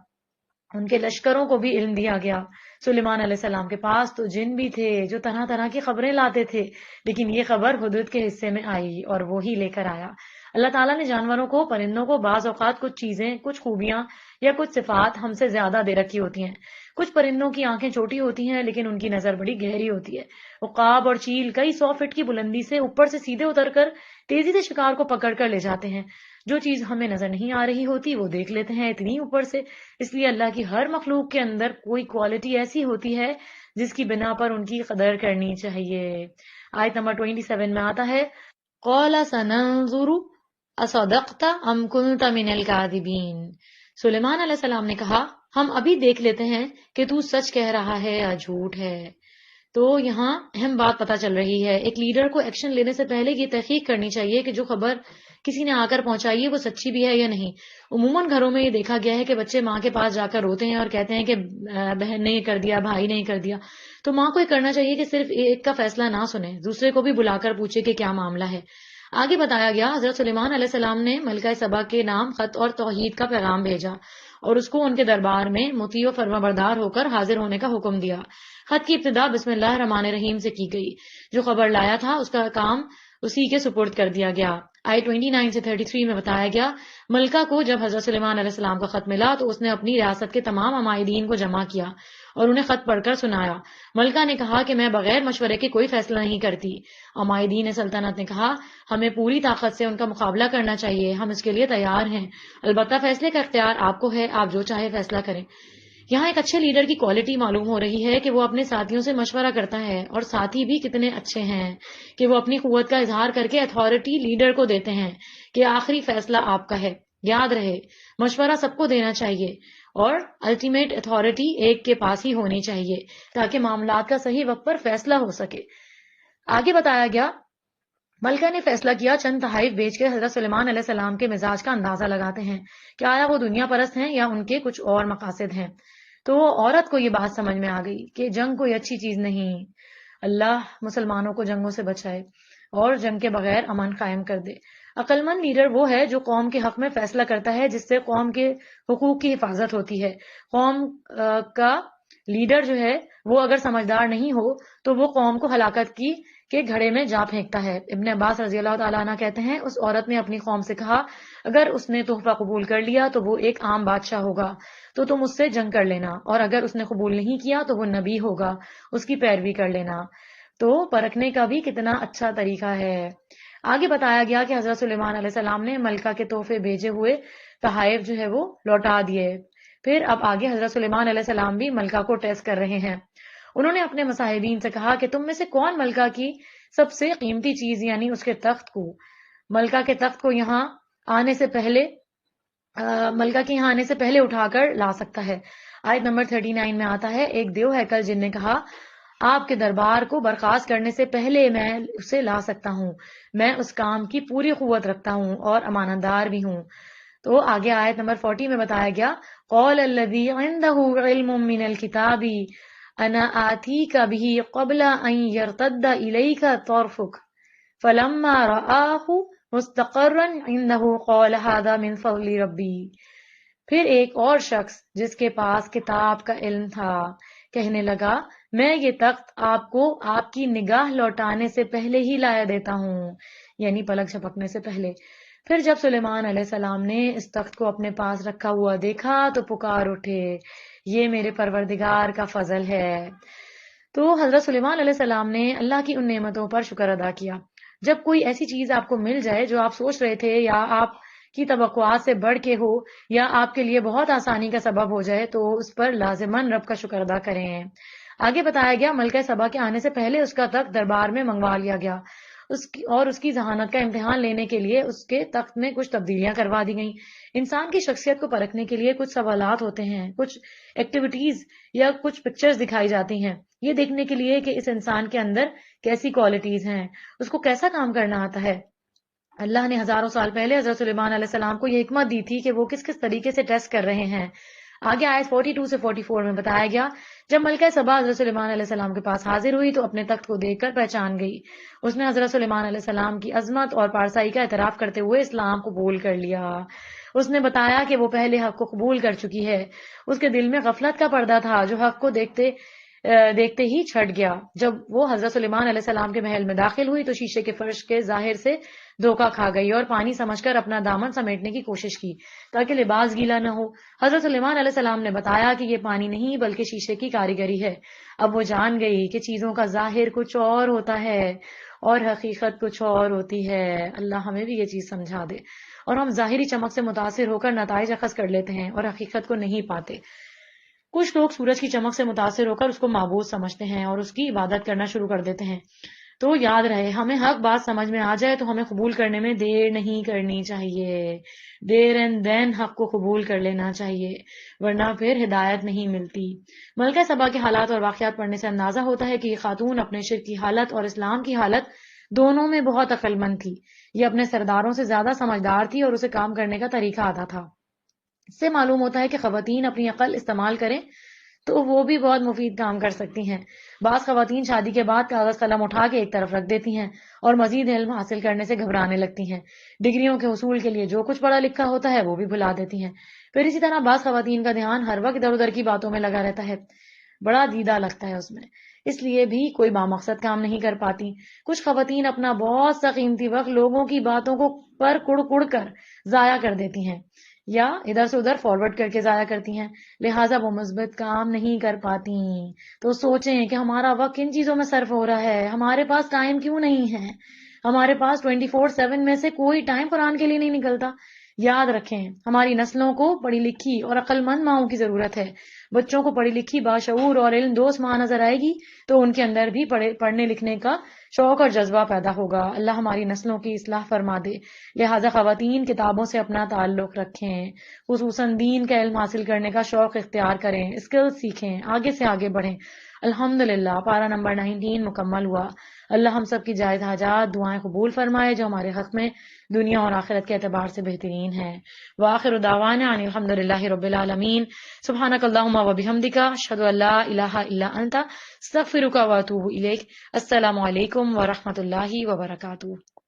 ان کے لشکروں کو بھی علم دیا گیا۔ سلیمان علیہ السلام کے پاس تو جن بھی تھے جو طرح طرح کی خبریں لاتے تھے، لیکن یہ خبر ہدہد کے حصے میں آئی اور وہی لے کر آیا۔ اللہ تعالیٰ نے جانوروں کو، پرندوں کو بعض اوقات کچھ چیزیں، کچھ خوبیاں یا کچھ صفات ہم سے زیادہ دے رکھی ہوتی ہیں۔ کچھ پرندوں کی آنکھیں چھوٹی ہوتی ہیں لیکن ان کی نظر بڑی گہری ہوتی ہے۔ عقاب اور چیل کئی 100 فٹ کی بلندی سے اوپر سے سیدھے اتر کر تیزی سے شکار کو پکڑ کر لے جاتے ہیں۔ جو چیز ہمیں نظر نہیں آ رہی ہوتی وہ دیکھ لیتے ہیں اتنی اوپر سے۔ اس لیے اللہ کی ہر مخلوق کے اندر کوئی کوالٹی ایسی ہوتی ہے جس کی بنا پر ان کی قدر کرنی چاہیے۔ آیت نمبر 27 میں آتا ہے، قَالَ سَنَنظُرُ اَصَدَقْتَ أَمْ كُنْتَ مِنَ الْكَاذِبِينَ۔ سلیمان علیہ السلام نے کہا ہم ابھی دیکھ لیتے ہیں کہ تو سچ کہہ رہا ہے یا جھوٹ ہے۔ تو یہاں اہم بات پتہ چل رہی ہے، ایک لیڈر کو ایکشن لینے سے پہلے یہ تحقیق کرنی چاہیے کہ جو خبر کسی نے آ کر پہنچائی ہے وہ سچی بھی ہے یا نہیں۔ عموماً گھروں میں یہ دیکھا گیا ہے کہ بچے ماں کے پاس جا کر روتے ہیں اور کہتے ہیں کہ بہن نے یہ کر دیا، بھائی نے یہ کر دیا۔ تو ماں کو یہ کرنا چاہیے کہ صرف ایک کا فیصلہ نہ سنے، دوسرے کو بھی بلا کر پوچھے کہ کیا معاملہ ہے۔ آگے بتایا گیا حضرت سلیمان علیہ السلام نے ملکہ سبا کے نام خط اور توحید کا پیغام بھیجا اور اس کو ان کے دربار میں مطیع و فرما بردار ہو کر حاضر ہونے کا حکم دیا۔ خط کی ابتدا بسم اللہ الرحمن الرحیم سے کی گئی۔ جو خبر لایا تھا اس کا کام اسی کے سپرد کر دیا گیا۔ آیت 29 سے 33 میں بتایا گیا، ملکہ کو جب حضرت سلیمان علیہ السلام کا خط ملا تو اس نے اپنی ریاست کے تمام عمائدین کو جمع کیا اور انہیں خط پڑھ کر سنایا۔ ملکہ نے کہا کہ میں بغیر مشورے کے کوئی فیصلہ نہیں کرتی۔ عمائدین سلطنت نے کہا، ہمیں پوری طاقت سے ان کا مقابلہ کرنا چاہیے، ہم اس کے لیے تیار ہیں، البتہ فیصلے کا اختیار آپ کو ہے، آپ جو چاہے فیصلہ کریں۔ یہاں ایک اچھے لیڈر کی کوالٹی معلوم ہو رہی ہے کہ وہ اپنے ساتھیوں سے مشورہ کرتا ہے، اور ساتھی بھی کتنے اچھے ہیں کہ وہ اپنی قوت کا اظہار کر کے اتھارٹی لیڈر کو دیتے ہیں کہ آخری فیصلہ آپ کا ہے۔ یاد رہے، مشورہ سب کو دینا چاہیے اور الٹیمیٹ اتھارٹی ایک کے پاس ہی ہونی چاہیے تاکہ معاملات کا صحیح وقت پر فیصلہ ہو سکے۔ آگے بتایا گیا، ملکہ نے فیصلہ کیا، چند تحائف بیچ کے حضرت سلیمان علیہ السلام کے مزاج کا اندازہ لگاتے ہیں کہ آیا وہ دنیا پرست ہیں یا ان کے کچھ اور مقاصد ہیں۔ تو عورت کو یہ بات سمجھ میں آ گئی کہ جنگ کوئی اچھی چیز نہیں، اللہ مسلمانوں کو جنگوں سے بچائے اور جنگ کے بغیر امن قائم کر دے۔ عقل مند لیڈر وہ ہے جو قوم کے حق میں فیصلہ کرتا ہے، جس سے قوم کے حقوق کی حفاظت ہوتی ہے۔ قوم کا لیڈر جو ہے وہ اگر سمجھدار نہیں ہو تو وہ قوم کو ہلاکت کی کے گھڑے میں جا پھینکتا ہے۔ ابن عباس رضی اللہ تعالیٰ عنہ کہتے ہیں، اس عورت نے اپنی قوم سے کہا، اگر اس نے تحفہ قبول کر لیا تو وہ ایک عام بادشاہ ہوگا تو تم اس سے جنگ کر لینا، اور اگر اس نے قبول نہیں کیا تو وہ نبی ہوگا، اس کی پیروی کر لینا۔ تو پرکھنے کا بھی کتنا اچھا طریقہ ہے۔ آگے بتایا گیا کہ حضرت سلیمان علیہ السلام نے ملکہ کے تحفے بھیجے ہوئے تحائف جو ہے وہ لوٹا دیے۔ پھر اب آگے حضرت سلیمان علیہ السلام بھی ملکہ کو ٹیسٹ کر رہے ہیں۔ انہوں نے اپنے مصاحبین سے کہا کہ تم میں سے کون ملکہ کی سب سے قیمتی چیز یعنی اس کے تخت کو، ملکہ کے تخت کو یہاں آنے سے پہلے ملکہ کے یہاں آنے سے پہلے اٹھا کر لا سکتا ہے۔ آیت نمبر 39 میں آتا ہے، ایک دیو ہیکل جن نے کہا، آپ کے دربار کو برخاست کرنے سے پہلے میں اسے لا سکتا ہوں، میں اس کام کی پوری قوت رکھتا ہوں اور امانت دار بھی ہوں۔ تو آگے آیت نمبر 40 میں بتایا گیا، قول الذی عنده علم من الکتاب انا آتیک به قبل ان یرتد الیک طرفک فلما رآہ مستقرا عنده قال هذا من فضل ربی۔ پھر ایک اور شخص جس کے پاس کتاب کا علم تھا کہنے لگا، میں یہ تخت آپ کو آپ کی نگاہ لوٹانے سے پہلے ہی لایا دیتا ہوں، یعنی پلک جھپکنے سے پہلے۔ پھر جب سلیمان علیہ السلام نے اس تخت کو اپنے پاس رکھا ہوا دیکھا تو پکار اٹھے، یہ میرے پروردگار کا فضل ہے۔ تو حضرت سلیمان علیہ السلام نے اللہ کی ان نعمتوں پر شکر ادا کیا۔ جب کوئی ایسی چیز آپ کو مل جائے جو آپ سوچ رہے تھے یا آپ کی توقعات سے بڑھ کے ہو یا آپ کے لیے بہت آسانی کا سبب ہو جائے تو اس پر لازماً رب کا شکر ادا کریں۔ آگے بتایا گیا، ملکہ سبا کے آنے سے پہلے اس کا تخت دربار میں منگوا لیا گیا، اس کی ذہانت کا امتحان لینے کے لیے اس کے تخت میں کچھ تبدیلیاں کروا دی گئیں۔ انسان کی شخصیت کو پرکھنے کے لیے کچھ سوالات ہوتے ہیں، کچھ ایکٹیویٹیز یا کچھ پکچرز دکھائی جاتی ہیں، یہ دیکھنے کے لیے کہ اس انسان کے اندر کیسی کوالٹیز ہیں، اس کو کیسا کام کرنا آتا ہے۔ اللہ نے ہزاروں سال پہلے حضرت سلیمان علیہ السلام کو یہ حکمت دی تھی کہ وہ کس کس طریقے سے ٹیسٹ کر رہے ہیں۔ آگے آیت 42 سے 44 میں بتایا گیا، جب ملکہ سبا حضرت سلیمان علیہ السلام کے پاس حاضر ہوئی تو اپنے تخت کو دیکھ کر پہچان گئی۔ اس نے حضرت سلیمان علیہ السلام کی عظمت اور پارسائی کا اعتراف کرتے ہوئے اسلام قبول کر لیا۔ اس نے بتایا کہ وہ پہلے حق کو قبول کر چکی ہے۔ اس کے دل میں غفلت کا پردہ تھا جو حق کو دیکھتے ہی چھٹ گیا۔ جب وہ حضرت سلیمان علیہ السلام کے محل میں داخل ہوئی تو شیشے کے فرش کے ظاہر سے دھوکہ کھا گئی اور پانی سمجھ کر اپنا دامن سمیٹنے کی کوشش کی تاکہ لباس گیلا نہ ہو۔ حضرت سلیمان علیہ السلام نے بتایا کہ یہ پانی نہیں بلکہ شیشے کی کاریگری ہے۔ اب وہ جان گئی کہ چیزوں کا ظاہر کچھ اور ہوتا ہے اور حقیقت کچھ اور ہوتی ہے۔ اللہ ہمیں بھی یہ چیز سمجھا دے، اور ہم ظاہری چمک سے متاثر ہو کر نتائج اخذ کر لیتے ہیں اور حقیقت کو نہیں پاتے۔ کچھ لوگ سورج کی چمک سے متاثر ہو کر اس کو معبود سمجھتے ہیں اور اس کی عبادت کرنا شروع کر دیتے ہیں۔ تو یاد رہے، ہمیں حق بات سمجھ میں آ جائے تو ہمیں قبول کرنے میں دیر نہیں کرنی چاہیے، دیر اینڈ دین حق کو قبول کر لینا چاہیے، ورنہ پھر ہدایت نہیں ملتی۔ ملکہ سبا کے حالات اور واقعات پڑھنے سے اندازہ ہوتا ہے کہ یہ خاتون اپنے شرک کی حالت اور اسلام کی حالت دونوں میں بہت عقل مند تھی۔ یہ اپنے سرداروں سے زیادہ سمجھدار تھی اور اسے کام کرنے کا طریقہ آتا تھا۔ اس سے معلوم ہوتا ہے کہ خواتین اپنی عقل استعمال کریں تو وہ بھی بہت مفید کام کر سکتی ہیں۔ بعض خواتین شادی کے بعد کاغذ قلم اٹھا کے ایک طرف رکھ دیتی ہیں اور مزید علم حاصل کرنے سے گھبرانے لگتی ہیں۔ ڈگریوں کے حصول کے لیے جو کچھ پڑھا لکھا ہوتا ہے وہ بھی بھلا دیتی ہیں۔ پھر اسی طرح بعض خواتین کا دھیان ہر وقت ادھر ادھر کی باتوں میں لگا رہتا ہے۔ بڑا دیدہ لگتا ہے اس میں، اس لیے بھی کوئی بامقصد کام نہیں کر پاتی۔ کچھ خواتین اپنا بہت سا قیمتی وقت لوگوں کی باتوں کو پر کڑ کڑ کر ضائع کر دیتی ہیں یا ادھر سے ادھر فارورڈ کر کے ضائع کرتی ہیں، لہٰذا وہ مثبت کام نہیں کر پاتی۔ تو سوچیں کہ ہمارا وقت کن چیزوں میں صرف ہو رہا ہے، ہمارے پاس ٹائم کیوں نہیں ہے، ہمارے پاس 24/7 میں سے کوئی ٹائم قرآن کے لیے نہیں نکلتا۔ یاد رکھیں، ہماری نسلوں کو پڑھی لکھی اور عقل مند ماؤں کی ضرورت ہے۔ بچوں کو پڑھی لکھی، باشعور اور علم دوست ماں نظر آئے گی تو ان کے اندر بھی پڑھنے لکھنے کا شوق اور جذبہ پیدا ہوگا۔ اللہ ہماری نسلوں کی اصلاح فرما دے۔ لہٰذا خواتین کتابوں سے اپنا تعلق رکھیں، خصوصاً دین کا علم حاصل کرنے کا شوق اختیار کریں، اسکل سیکھیں، آگے سے آگے بڑھیں۔ الحمدللہ پارہ نمبر 19 مکمل ہوا۔ اللہ ہم سب کی جائز حاجات دعائیں قبول فرمائے جو ہمارے حق میں دنیا اور آخرت کے اعتبار سے بہترین ہے۔ وآخر دعوانا ان الحمدللہ رب العالمین۔ سبحانک اللہم و بحمدک، اشہد ان لا الہ الا انت، استغفرک و اتوب الیک۔ السلام علیکم ورحمۃ اللہ وبرکاتہ۔